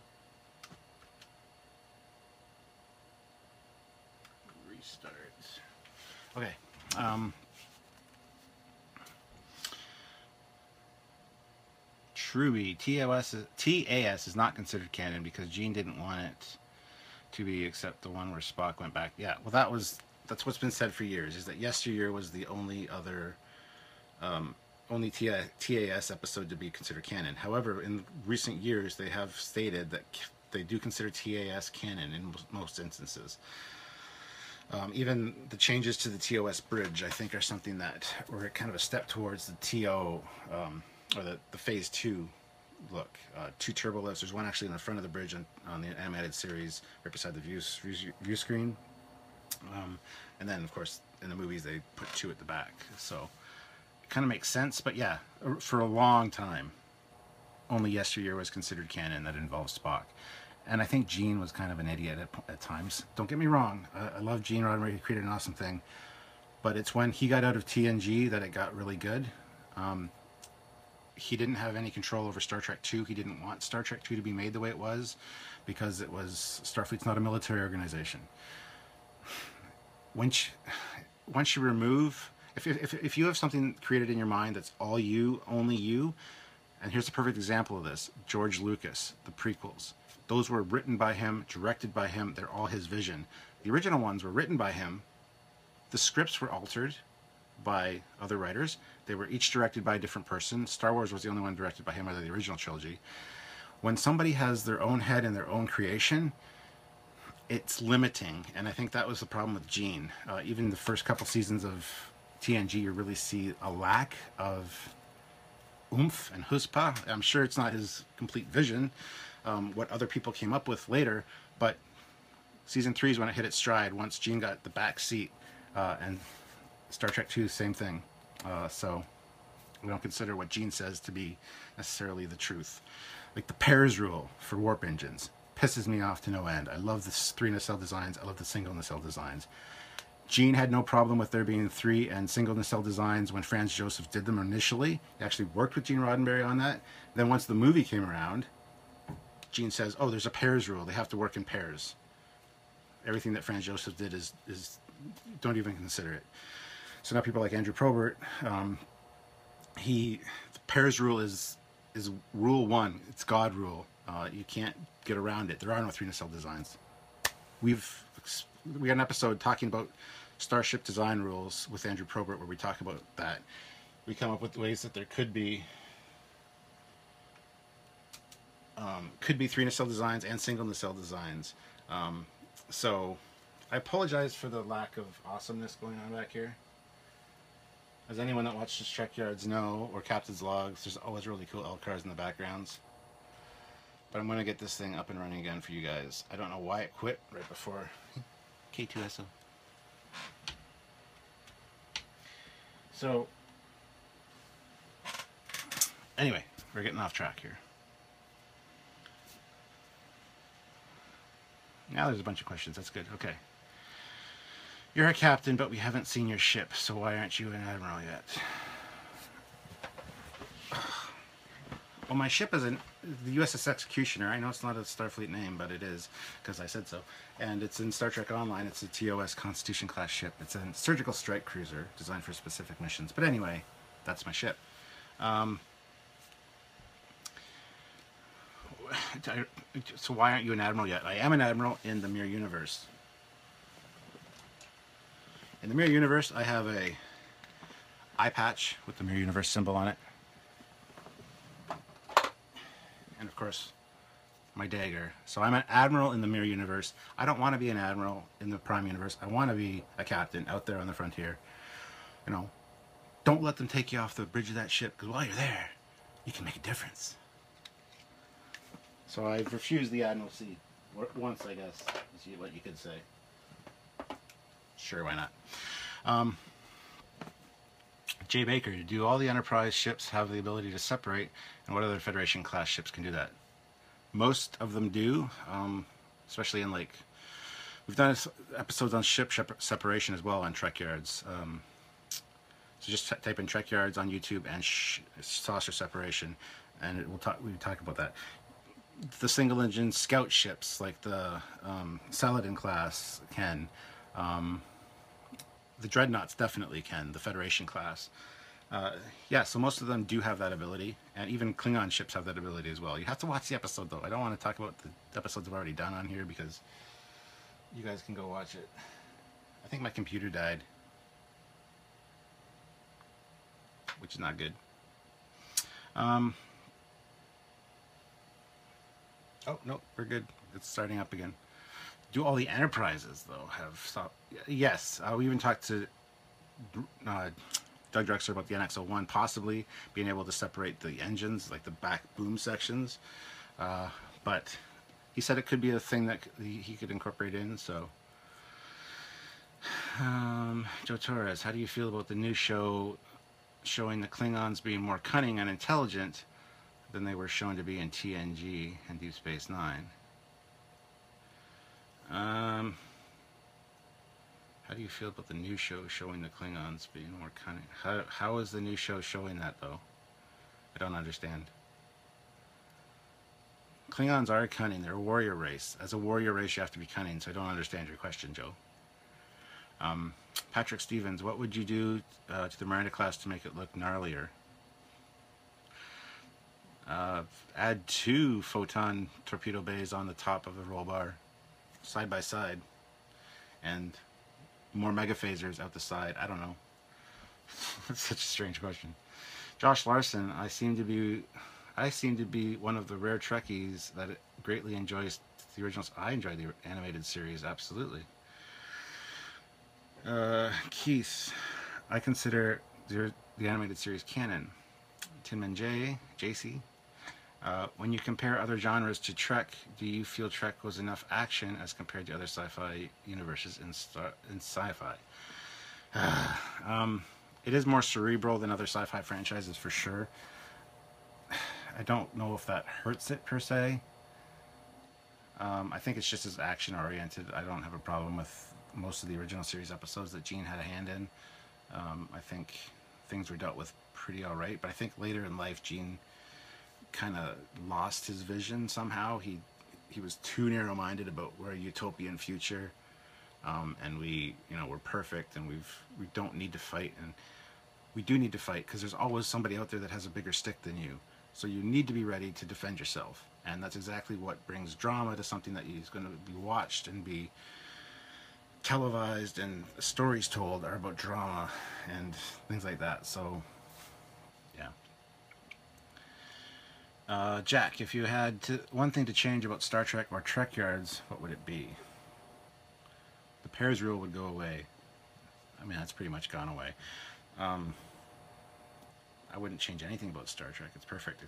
Restart. Okay. Truby, TAS is not considered canon because Gene didn't want it to be, except the one where Spock went back. Yeah, well that's what's been said for years, is that Yesteryear was the only other only TAS episode to be considered canon. However, in recent years they have stated that they do consider TAS canon in most instances. Even the changes to the TOS bridge, I think, are something that were kind of a step towards the TO, or the Phase 2 look. 2 turbo lifts. There's one actually in the front of the bridge on the animated series, right beside the view screen. And then, of course, in the movies, they put 2 at the back. So it kind of makes sense. But yeah, for a long time, only Yesteryear was considered canon that involves Spock. And I think Gene was kind of an idiot at times. Don't get me wrong. I love Gene Roddenberry. He created an awesome thing. But it's when he got out of TNG that it got really good. He didn't have any control over Star Trek II. He didn't want Star Trek II to be made the way it was because Starfleet's not a military organization. Once you remove... If you have something created in your mind that's all you, only you, and here's a perfect example of this. George Lucas, the prequels. Those were written by him, directed by him. They're all his vision. The original ones were written by him. The scripts were altered by other writers. They were each directed by a different person. Star Wars was the only one directed by him out of the original trilogy. When somebody has their own head and their own creation, it's limiting, and I think that was the problem with Gene. Even the first couple seasons of TNG, you really see a lack of oomph and chutzpah. I'm sure it's not his complete vision, what other people came up with later, but season 3 is when it hit its stride, once Gene got the back seat, and Star Trek 2, same thing. So we don't consider what Gene says to be necessarily the truth. Like the pairs rule for warp engines pisses me off to no end. I love the 3 nacelle designs. I love the single nacelle designs. Gene had no problem with there being 3 and single nacelle designs when Franz Joseph did them initially. He actually worked with Gene Roddenberry on that. Then once the movie came around, Gene says, oh, there's a pairs rule. They have to work in pairs. Everything that Franz Joseph did is don't even consider it. So now people like Andrew Probert, the pairs rule is rule 1. It's God rule. You can't get around it. There are no 3 nacelle designs. We got an episode talking about starship design rules with Andrew Probert where we talk about that. We come up with ways that there could be 3 nacelle designs and single nacelle designs. So I apologize for the lack of awesomeness going on back here. As anyone that watches Trekyards know, or Captain's Logs, there's always really cool L cars in the backgrounds. But I'm going to get this thing up and running again for you guys. I don't know why it quit right before K2SO. So, anyway, we're getting off track here. Now there's a bunch of questions. That's good. Okay. You're a captain, but we haven't seen your ship, so why aren't you an admiral yet? Well, my ship is the USS Executioner. I know it's not a Starfleet name, but it is, because I said so. And it's in Star Trek Online. It's a TOS Constitution class ship. It's a surgical strike cruiser designed for specific missions. But anyway, that's my ship. So why aren't you an admiral yet? I am an admiral in the Mirror Universe. In the Mirror Universe, I have a eye patch with the Mirror Universe symbol on it. And of course, my dagger. So I'm an admiral in the Mirror Universe. I don't want to be an admiral in the Prime Universe. I want to be a captain out there on the frontier. You know, don't let them take you off the bridge of that ship, because while you're there, you can make a difference. So I've refused the admiralty once, I guess, is what you could say. Sure, why not? Jay Baker, do all the Enterprise ships have the ability to separate, and what other Federation class ships can do that? Most of them do, especially in, like, we've done episodes on ship separation as well on Trekyards. So just type in Trekyards on YouTube and saucer separation, and we talk about that. The single engine scout ships like the Saladin class can. The Dreadnoughts definitely can, the Federation class. Yeah, so most of them do have that ability, and even Klingon ships have that ability as well. You have to watch the episode, though. I don't want to talk about the episodes I've already done on here, because you guys can go watch it. I think my computer died, which is not good. Oh, no, we're good. It's starting up again. Do all the Enterprises, though, have stopped? Yes. We even talked to Doug Drexler about the NX-01 possibly being able to separate the engines, like the back boom sections. But he said it could be a thing that he could incorporate in, so. Joe Torres, how do you feel about the new show showing the Klingons being more cunning and intelligent than they were shown to be in TNG and Deep Space Nine? How do you feel about the new show showing the Klingons being more cunning? How is the new show showing that, though? I don't understand. Klingons are cunning. They're a warrior race. As a warrior race, you have to be cunning, so I don't understand your question, Joe. Patrick Stevens, what would you do to the Miranda class to make it look gnarlier? Add 2 photon torpedo bays on the top of the roll bar, side by side, and more mega phasers out the side. I don't know. That's such a strange question. Josh Larson, I seem to be one of the rare Trekkies that greatly enjoys the originals. I enjoy the animated series, absolutely. Keith, I consider the animated series canon. Tinman J, JC. When you compare other genres to Trek, do you feel Trek was enough action as compared to other sci-fi universes in sci-fi? It is more cerebral than other sci-fi franchises for sure. I don't know if that hurts it per se. I think it's just as action oriented. I don't have a problem with most of the original series episodes that Gene had a hand in. I think things were dealt with pretty alright, but I think later in life Gene kind of lost his vision somehow. He was too narrow-minded about we're a utopian future, and we're perfect, and we don't need to fight, and we do need to fight because there's always somebody out there that has a bigger stick than you. So you need to be ready to defend yourself, and that's exactly what brings drama to something that is going to be watched and be televised, and stories told are about drama and things like that. So yeah. Jack, if you had one thing to change about Star Trek or Trekyards, what would it be? The pairs rule would go away. I mean, that's pretty much gone away. I wouldn't change anything about Star Trek. It's perfect,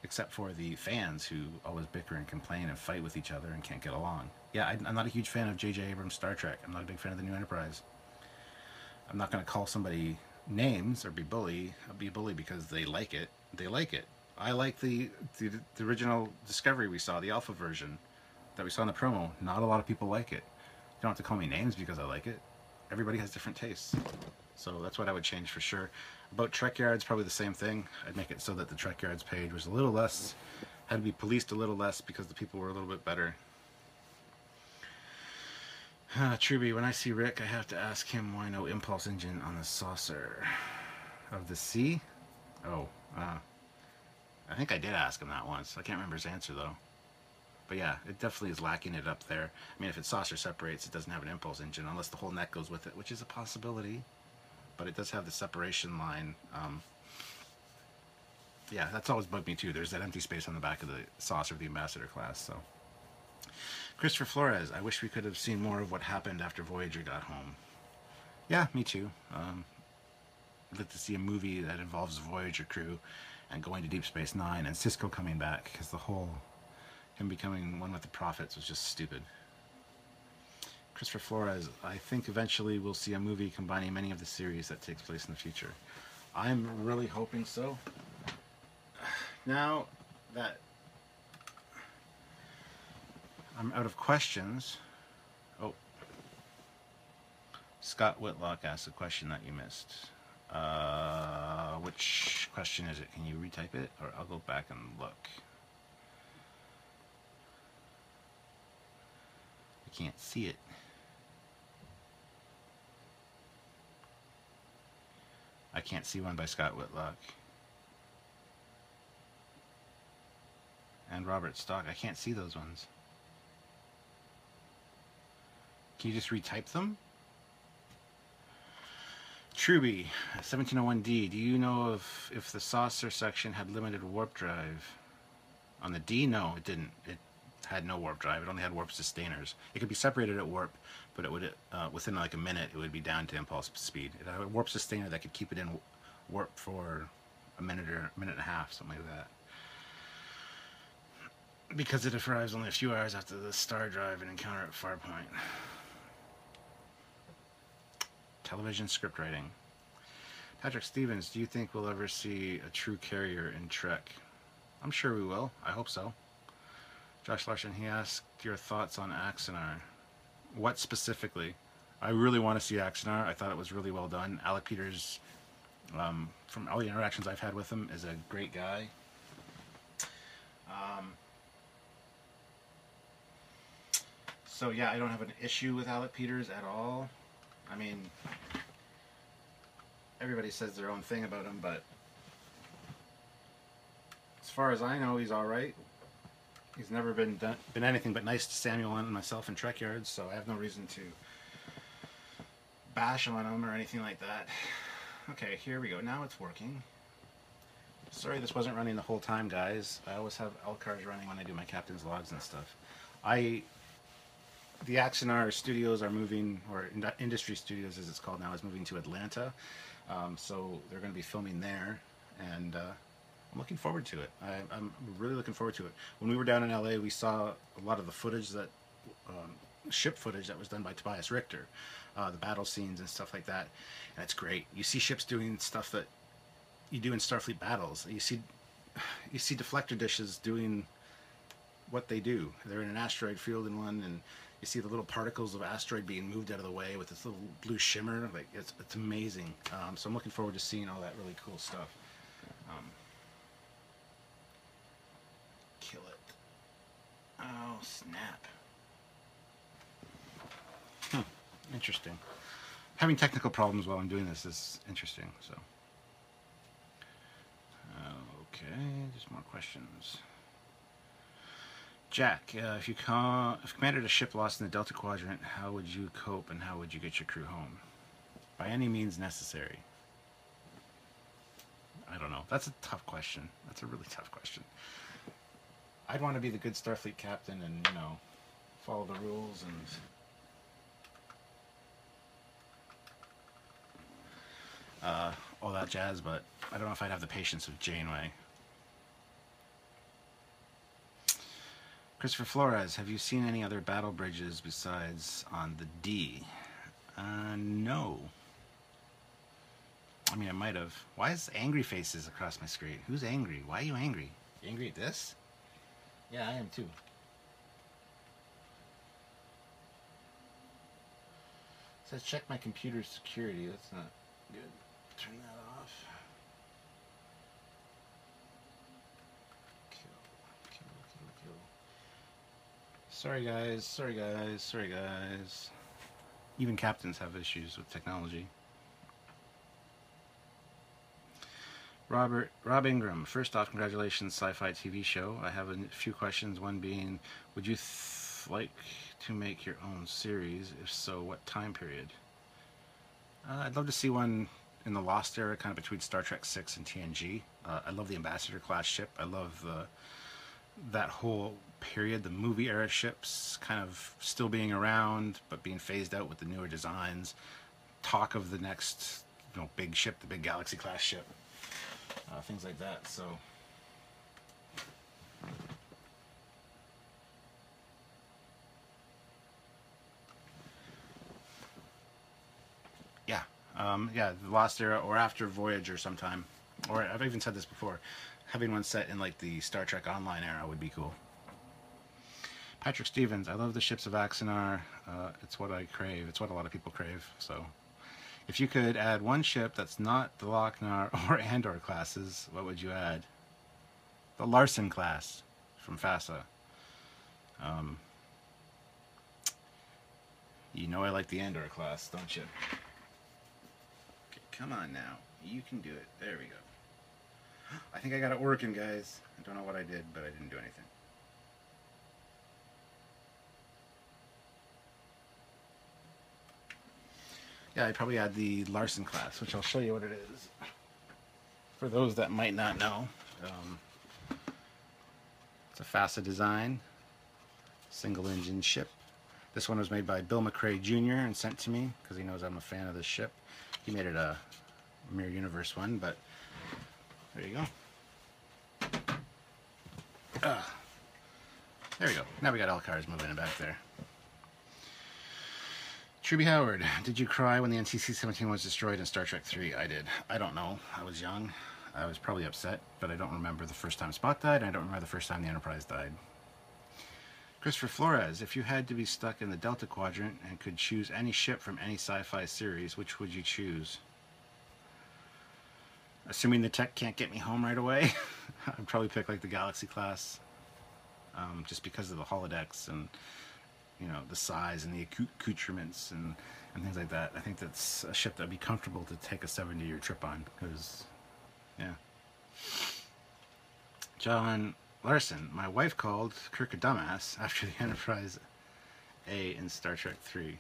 except for the fans who always bicker and complain and fight with each other and can't get along. Yeah, I'm not a huge fan of J.J. Abrams' Star Trek. I'm not a big fan of the New Enterprise. I'm not going to call somebody names or be a bully because they like it. They like it. I like the original Discovery we saw, the Alpha version that we saw in the promo. Not a lot of people like it. You don't have to call me names because I like it. Everybody has different tastes. So that's what I would change for sure. About Trekyards, probably the same thing. I'd make it so that the Trekyards page was a little less, had to be policed a little less because the people were a little bit better. Truby, when I see Rick, I have to ask him why no impulse engine on the saucer of the sea. Oh, I think I did ask him that once. I can't remember his answer though. But yeah, it definitely is lacking it up there. I mean, if its saucer separates, it doesn't have an impulse engine unless the whole neck goes with it, which is a possibility. But it does have the separation line. Yeah, that's always bugged me too. There's that empty space on the back of the saucer of the Ambassador class. So, Christopher Flores, I wish we could have seen more of what happened after Voyager got home. Yeah, me too. I'd like to see a movie that involves the Voyager crew and going to Deep Space Nine and Cisco coming back, because the whole him becoming one with the Prophets was just stupid. Christopher Flores, I think eventually we'll see a movie combining many of the series that takes place in the future. I'm really hoping so. Now that I'm out of questions... Oh. Scott Whitlock asked a question that you missed. Which question is it? Can you retype it? Or I'll go back and look. I can't see it. I can't see one by Scott Whitlock. And Robert Stock. I can't see those ones. Can you just retype them? Truby, 1701D. Do you know if the saucer section had limited warp drive? On the D, no, it didn't. It had no warp drive. It only had warp sustainers. It could be separated at warp, but it would within like a minute it would be down to impulse speed. It had a warp sustainer that could keep it in warp for a minute or a minute and a half, something like that. Because it arrives only a few hours after the star drive and encounter at Farpoint. Television script writing. Patrick Stevens, do you think we'll ever see a true carrier in Trek? I'm sure we will. I hope so. Josh Larson, he asked your thoughts on Axanar. What specifically? I really want to see Axanar. I thought it was really well done. Alec Peters, from all the interactions I've had with him, is a great guy. So yeah, I don't have an issue with Alec Peters at all. I mean, everybody says their own thing about him, but as far as I know, he's all right. He's never been anything but nice to Samuel and myself in Trekyards, so I have no reason to bash on him or anything like that. Okay, here we go. Now it's working. Sorry this wasn't running the whole time, guys. I always have LCARs running when I do my captain's logs and stuff. The Axonar studios are moving, or Industry Studios as it's called now, is moving to Atlanta. So they're going to be filming there, and I'm looking forward to it. I'm really looking forward to it. When we were down in LA, we saw a lot of the footage that, ship footage that was done by Tobias Richter, the battle scenes and stuff like that, and it's great. You see ships doing stuff that you do in Starfleet battles. You see deflector dishes doing what they do. They're in an asteroid field in one, and you see the little particles of asteroid being moved out of the way with this little blue shimmer. Like it's amazing. So I'm looking forward to seeing all that really cool stuff. Kill it. Oh, snap. Interesting. Having technical problems while I'm doing this is interesting. So, okay, just more questions. Jack, if commanded a ship lost in the Delta Quadrant, how would you cope and how would you get your crew home? By any means necessary. I don't know. That's a tough question. That's a really tough question. I'd want to be the good Starfleet captain and, you know, follow the rules and... all that jazz, but I don't know if I'd have the patience of Janeway. Christopher Flores, have you seen any other battle bridges besides on the D? No. I mean, I might have. Why is angry faces across my screen? Who's angry? Why are you angry? You angry at this? Yeah, I am too. It says check my computer's security. That's not good. Turn that off. Kill. Sorry guys. Even captains have issues with technology. Rob Ingram, first off, congratulations, sci-fi TV show. I have a few questions, one being, would you like to make your own series? If so, what time period? I'd love to see one in the Lost era, kind of between Star Trek 6 and TNG. I love the Ambassador class ship. I love that whole period, the movie era ships kind of still being around, but being phased out with the newer designs. Talk of the next, big ship, the big Galaxy class ship. Things like that, so... Yeah, the Lost Era, or after Voyager sometime. Or, I've even said this before, having one set in, like, the Star Trek Online era would be cool. Patrick Stevens, I love the ships of Axonar. It's what I crave. It's what a lot of people crave, so... If you could add one ship that's not the Lochnar or Andor classes, what would you add? The Larson class from FASA. You know I like the Andor class, don't you? Okay, come on now. You can do it. There we go. I think I got it working, guys. I don't know what I did, but I didn't do anything. Yeah, I'd probably add the Larson class, which I'll show you what it is. For those that might not know, it's a FASA design, single-engine ship. This one was made by Bill McRae Jr. and sent to me because he knows I'm a fan of this ship. He made it a Mirror Universe one, but there you go. There we go. Now we got LCARs moving back there. Truby Howard, did you cry when the NCC-17 was destroyed in Star Trek 3? I did. I don't know. I was young. I was probably upset, but I don't remember the first time Spock died, and I don't remember the first time the Enterprise died. Christopher Flores, if you had to be stuck in the Delta Quadrant and could choose any ship from any sci-fi series, which would you choose? Assuming the tech can't get me home right away, I'd probably pick like the Galaxy class, just because of the holodecks and the size and the accoutrements and things like that. I think that's a ship that would be comfortable to take a 70-year trip on, because, yeah. John Larson, my wife called Kirk a dumbass after the Enterprise A in Star Trek 3.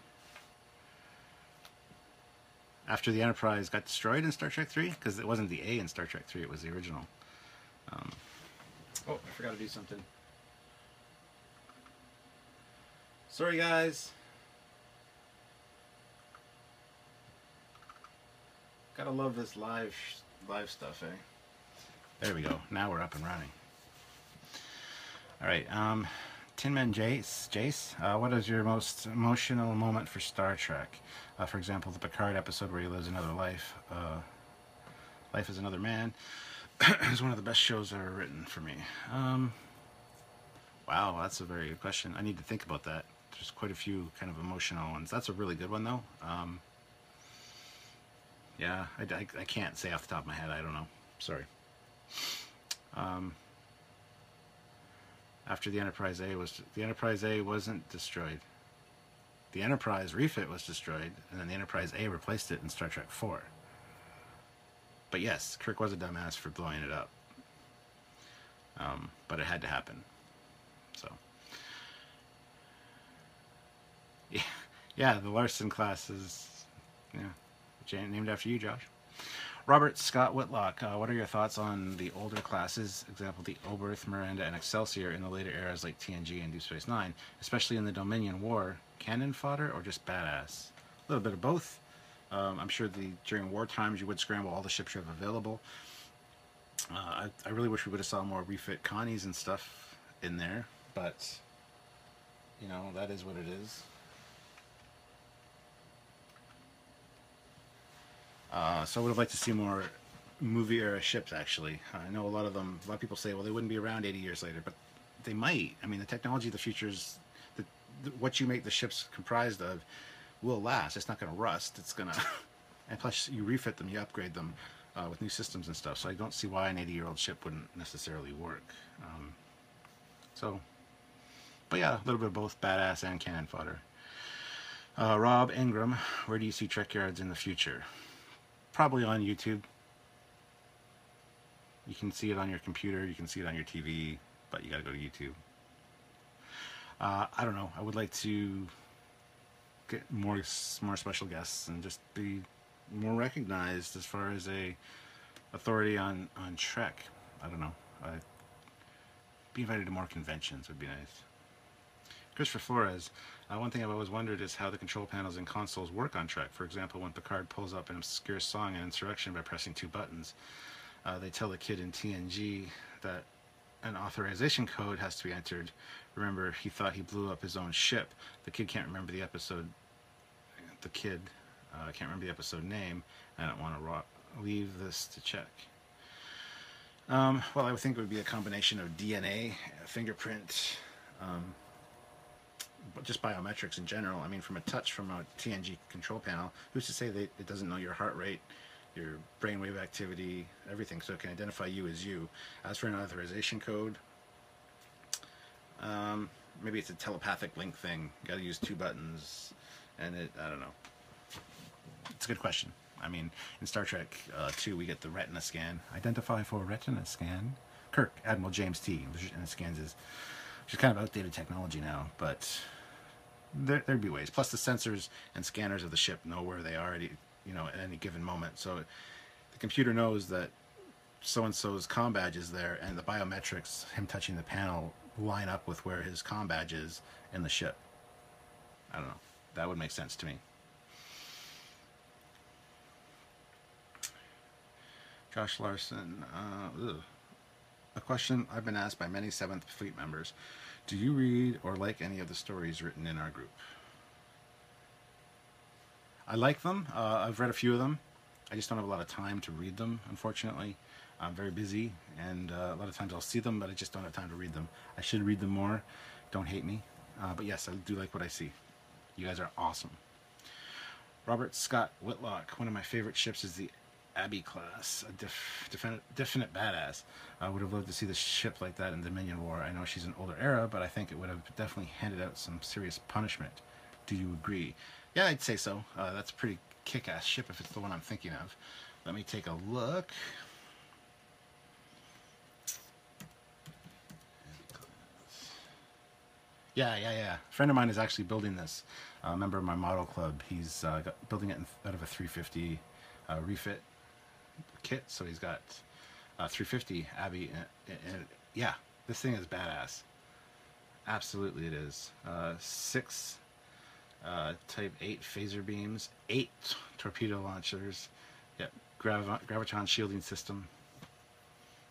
After the Enterprise got destroyed in Star Trek 3? Because it wasn't the A in Star Trek 3, it was the original. Oh, I forgot to do something. Sorry, guys. Gotta love this live stuff, eh? There we go. Now we're up and running. All right. Tin Man Jace, what is your most emotional moment for Star Trek? For example, the Picard episode where he lives another life. Life as Another Man is one of the best shows ever written for me. Wow, that's a very good question. I need to think about that. There's quite a few kind of emotional ones. That's a really good one, though. Yeah, I can't say off the top of my head. I don't know. Sorry. After the Enterprise A wasn't destroyed. The Enterprise refit was destroyed, and then the Enterprise A replaced it in Star Trek 4. But yes, Kirk was a dumbass for blowing it up. But it had to happen. So. Yeah, the Larson class is, named after you, Josh. Robert Scott Whitlock, what are your thoughts on the older classes, example the Oberth, Miranda, and Excelsior in the later eras like TNG and Deep Space Nine, especially in the Dominion War? Cannon fodder or just badass? A little bit of both. I'm sure during war times you would scramble all the ships you have available. I really wish we would have saw more refit Connies and stuff in there, but that is what it is. So I would have liked to see more movie era ships, actually. I know a lot of people say, well, they wouldn't be around 80 years later, but they might. I mean, the technology of the future is, what you make the ships comprised of will last. It's not going to rust. It's going to, and plus you refit them, you upgrade them with new systems and stuff. So I don't see why an 80-year-old ship wouldn't necessarily work. But yeah, a little bit of both badass and cannon fodder. Rob Ingram, where do you see Trekyards in the future? Probably on YouTube. You can see it on your computer, you can see it on your TV, but you gotta go to YouTube. I don't know. I would like to get more special guests and just be more recognized as far as a authority on Trek. I don't know. Be invited to more conventions would be nice. Christopher Flores, one thing I've always wondered is how the control panels in consoles work on Trek. For example, when Picard pulls up an obscure song in Insurrection by pressing 2 buttons, they tell the kid in TNG that an authorization code has to be entered. Remember, he thought he blew up his own ship. The kid can't remember the episode. The kid can't remember the episode name. I don't want to leave this to check. Well, I would think it would be a combination of DNA, fingerprint, but just biometrics in general. I mean, from a touch from a TNG control panel, who's to say that it doesn't know your heart rate, your brainwave activity, everything, so it can identify you as you. As for an authorization code, maybe it's a telepathic link thing. You gotta use 2 buttons, and I don't know. It's a good question. I mean, in Star Trek 2, we get the retina scan. Identify for retina scan. Kirk, Admiral James T. And it scans which is kind of outdated technology now, but there'd be ways. Plus, the sensors and scanners of the ship know where they are at any given moment. So the computer knows that so-and-so's comm badge is there, and the biometrics, him touching the panel, line up with where his comm badge is in the ship. I don't know. That would make sense to me. Josh Larson, a question I've been asked by many 7th Fleet members. Do you read or like any of the stories written in our group? I like them. I've read a few of them. I just don't have a lot of time to read them, unfortunately. I'm very busy, and a lot of times I'll see them, but I just don't have time to read them. I should read them more. Don't hate me. But yes, I do like what I see. You guys are awesome. Robert Scott Whitlock. One of my favorite ships is the Abbey class, a definite badass. I would have loved to see the ship like that in Dominion War. I know she's an older era, but I think it would have definitely handed out some serious punishment. Do you agree? Yeah, I'd say so. That's a pretty kick-ass ship if it's the one I'm thinking of. Let me take a look. Yeah. A friend of mine is actually building this. A member of my model club. He's building it out of a 350 refit kit. So he's got 350 Abby. And yeah, this thing is badass. Absolutely, it is. 6 Type 8 phaser beams, 8 torpedo launchers. Yep, graviton shielding system.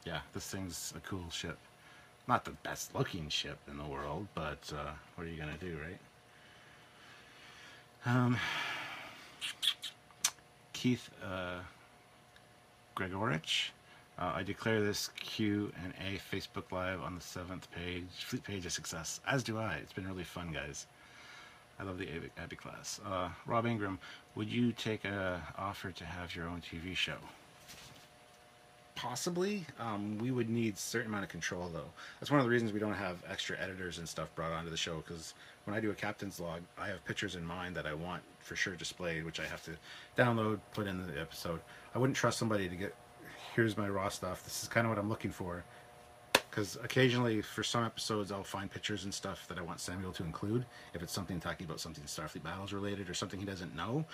Yeah, this thing's a cool ship. Not the best looking ship in the world, but what are you gonna do, right? Keith Gregorich. I declare this Q&A Facebook Live on the 7th page, fleet page a success. As do I. It's been really fun, guys. I love the Abby class. Rob Ingram, would you take a offer to have your own TV show? Possibly. We would need a certain amount of control, though. That's one of the reasons we don't have extra editors and stuff brought onto the show, because when I do a captain's log, I have pictures in mind that I want for sure displayed, which I have to download, put in the episode. I wouldn't trust somebody to get, here's my raw stuff, this is kind of what I'm looking for. Because occasionally, for some episodes, I'll find pictures and stuff that I want Samuel to include, if it's something talking about something Starfleet Battles related or something he doesn't know.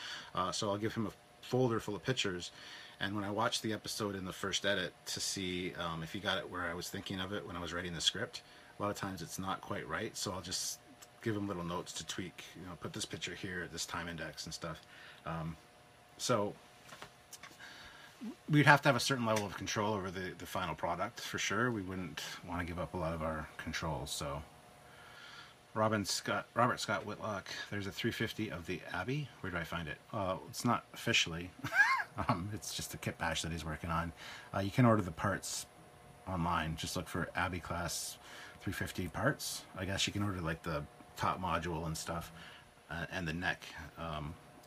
So I'll give him a folder full of pictures, and when I watch the episode in the first edit to see if he got it where I was thinking of it when I was writing the script, a lot of times it's not quite right, so I'll just give him little notes to tweak, you know, put this picture here at this time index and stuff. So we'd have to have a certain level of control over the final product for sure. We wouldn't want to give up a lot of our controls. So Robert Scott Whitlock, there's a 350 of the Abby. Where do I find it? It's not officially. It's just a kit bash that he's working on. You can order the parts online. Just look for Abby class 350 parts. I guess you can order like the top module and stuff, and the neck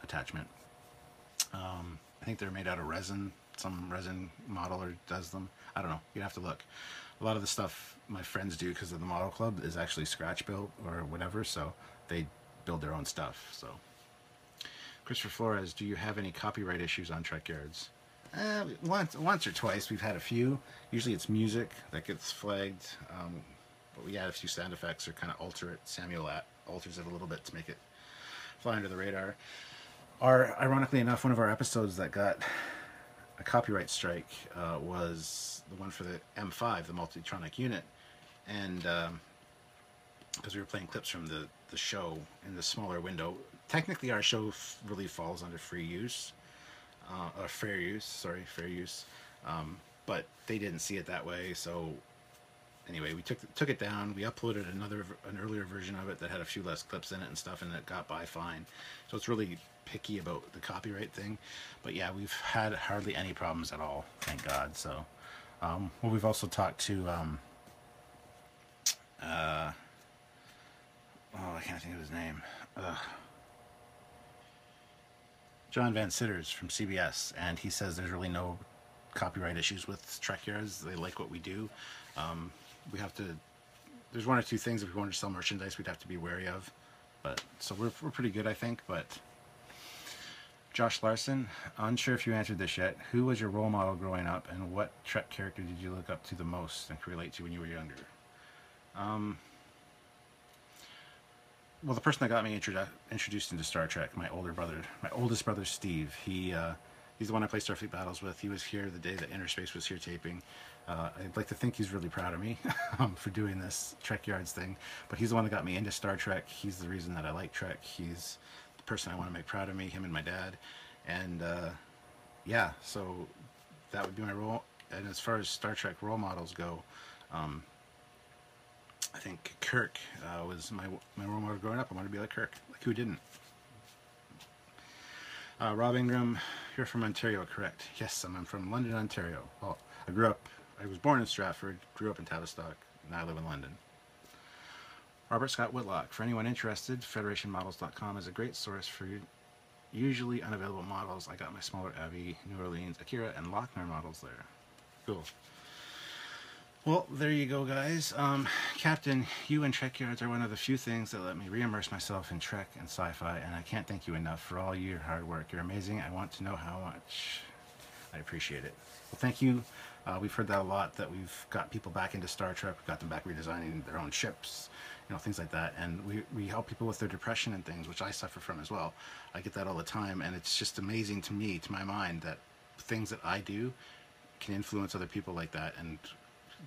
attachment. I think they're made out of resin. Some resin modeler does them. I don't know. You'd have to look. A lot of the stuff my friends do because of the model club is actually scratch built or whatever, so they build their own stuff. So, Christopher Flores, do you have any copyright issues on Trekyards? Once or twice we've had a few. Usually it's music that gets flagged, but we add a few sound effects or kind of alter it. Samuel alters it a little bit to make it fly under the radar. Ironically enough, one of our episodes that got a copyright strike was the one for the M5, the Multitronic unit, and because we were playing clips from the show in the smaller window. Technically, our show really falls under fair use, but they didn't see it that way. So anyway, we took it down. We uploaded an earlier version of it that had a few less clips in it and stuff, and it got by fine. So it's really picky about the copyright thing, but yeah, we've had hardly any problems at all, thank God. So well, we've also talked to I can't think of his name, John Van Sitters from CBS, and he says there's really no copyright issues with Trekyards. They like what we do. We have to, there's one or two things if we wanted to sell merchandise we'd have to be wary of, but so we're pretty good, I think. But Josh Larson, unsure if you answered this yet. Who was your role model growing up, and what Trek character did you look up to the most and could relate to when you were younger? Well, the person that got me introduced into Star Trek, my oldest brother Steve. He's the one I play Starfleet Battles with. He was here the day that Inner Space was here taping. I'd like to think he's really proud of me for doing this Trekyards thing, but he's the one that got me into Star Trek. He's the reason that I like Trek. He's person I want to make proud of me, him and my dad, and yeah, so that would be my role. And as far as Star Trek role models go, I think Kirk was my role model growing up. I wanted to be like Kirk. Like, who didn't? Rob Ingram, you're from Ontario, correct? Yes, I'm from London, Ontario. Well, I was born in Stratford, grew up in Tavistock, and I live in London. Robert Scott Whitlock, for anyone interested, federationmodels.com is a great source for usually unavailable models. I got my smaller Abby, New Orleans, Akira, and Lochner models there. Cool. Well, there you go, guys. Captain, you and Trekyards are one of the few things that let me re-immerse myself in Trek and sci-fi, and I can't thank you enough for all your hard work. You're amazing. I want to know how much. I appreciate it. Well, thank you We've heard that a lot, that we've got people back into Star Trek, we've got them back redesigning their own ships, you know, things like that. And we help people with their depression and things, which I suffer from as well. I get that all the time, and it's just amazing to me, to my mind, that things that I do can influence other people like that and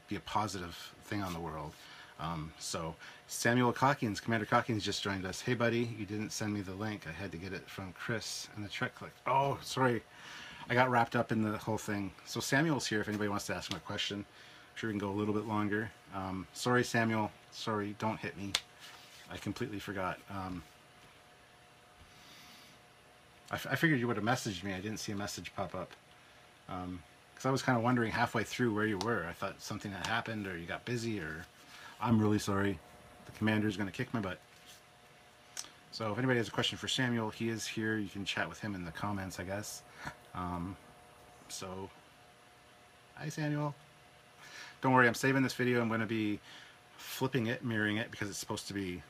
be a positive thing on the world. So Samuel Calkins, Commander Calkins just joined us. Hey buddy, you didn't send me the link. I had to get it from Chris and the Trek Click. Oh, sorry. I got wrapped up in the whole thing. So Samuel's here if anybody wants to ask him a question. I'm sure we can go a little bit longer. Sorry, Samuel. Sorry, don't hit me. I completely forgot. I figured you would have messaged me. I didn't see a message pop up. Because I was kind of wondering halfway through where you were. I thought something had happened, or you got busy, or... I'm really sorry. The commander's going to kick my butt. So if anybody has a question for Samuel, he is here. You can chat with him in the comments, I guess. So, hi Samuel. Don't worry, I'm saving this video. I'm going to be flipping it, mirroring it, because it's supposed to be...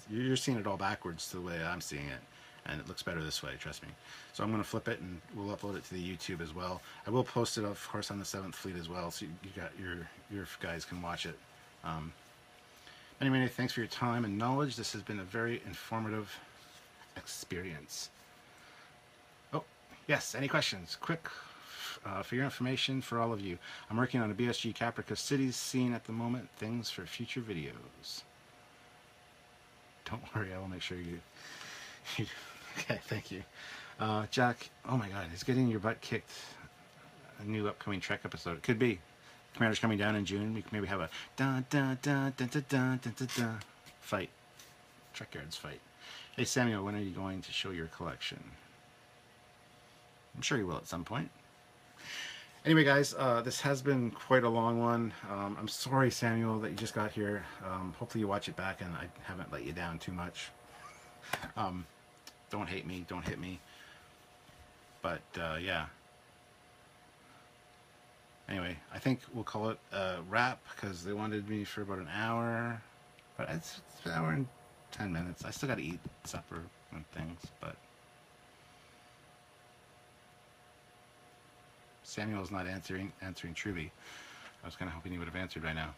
You're seeing it all backwards to the way I'm seeing it. And it looks better this way, trust me. So I'm going to flip it, and we'll upload it to the YouTube as well. I will post it, of course, on the 7th Fleet as well, so you got your guys can watch it. Anyway, thanks for your time and knowledge. This has been a very informative experience. Oh, yes, any questions? Quick, for your information, for all of you. I'm working on a BSG Caprica Cities scene at the moment. Things for future videos. Don't worry, I will make sure you okay, thank you. Jack, oh my god, is getting your butt kicked a new upcoming Trek episode? It could be. Commander's coming down in June. We can maybe have a dun dun dun dun dun dun dun dun dun fight. Trekyards fight. Hey Samuel, when are you going to show your collection? I'm sure you will at some point. Anyway guys, this has been quite a long one. I'm sorry Samuel that you just got here. Hopefully you watch it back and I haven't let you down too much. Don't hate me, don't hit me. But yeah. Anyway, I think we'll call it a wrap because they wanted me for about an hour. But it's an hour and 10 minutes. I still got to eat supper and things, but Samuel's not answering Truby. I was kind of hoping he would have answered right now.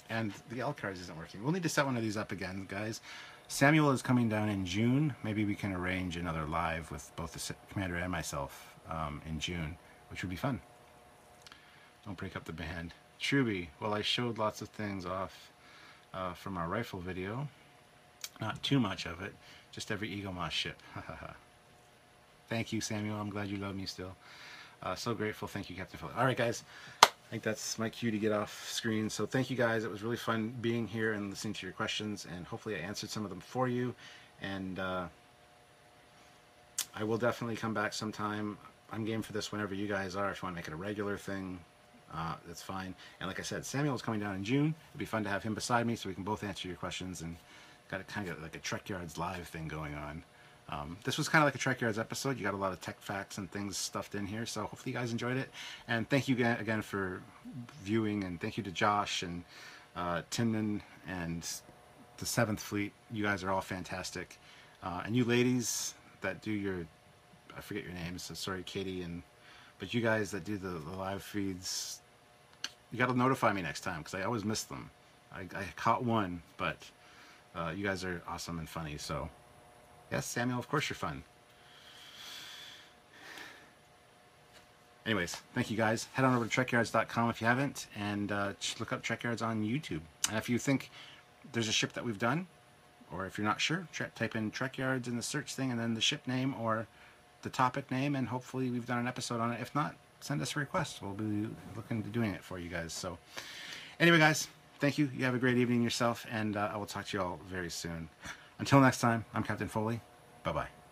And the L cards isn't working. We'll need to set one of these up again, guys. Samuel is coming down in June. Maybe we can arrange another live with both the commander and myself in June, which would be fun. Don't break up the band. Truby, well, I showed lots of things off from our rifle video. Not too much of it. Just every Eagle Moss ship. Thank you, Samuel. I'm glad you love me still. So grateful. Thank you, Captain Foley. All right, guys. I think that's my cue to get off screen. So thank you guys. It was really fun being here and listening to your questions, and hopefully I answered some of them for you. And I will definitely come back sometime. I'm game for this whenever you guys are. If you want to make it a regular thing, that's fine. And like I said, Samuel's coming down in June. It'd be fun to have him beside me so we can both answer your questions, and got a kind of like a Trekyards live thing going on. This was kind of like a Trekyards episode. You got a lot of tech facts and things stuffed in here, so hopefully you guys enjoyed it. And thank you again for viewing, and thank you to Josh and Timman and the 7th Fleet. You guys are all fantastic. And you ladies that do your, I forget your names, so sorry Katie, but you guys that do the live feeds, you got to notify me next time because I always miss them. I caught one, but you guys are awesome and funny, so yes, Samuel, of course you're fun. Anyways, thank you guys. Head on over to trekyards.com if you haven't, and look up Trekyards on YouTube. And if you think there's a ship that we've done, or if you're not sure, type in Trekyards in the search thing and then the ship name or the topic name, and hopefully we've done an episode on it. If not, send us a request. We'll be looking to doing it for you guys. So anyway, guys, thank you. You have a great evening yourself, and I will talk to you all very soon. Until next time, I'm Captain Foley. Bye-bye.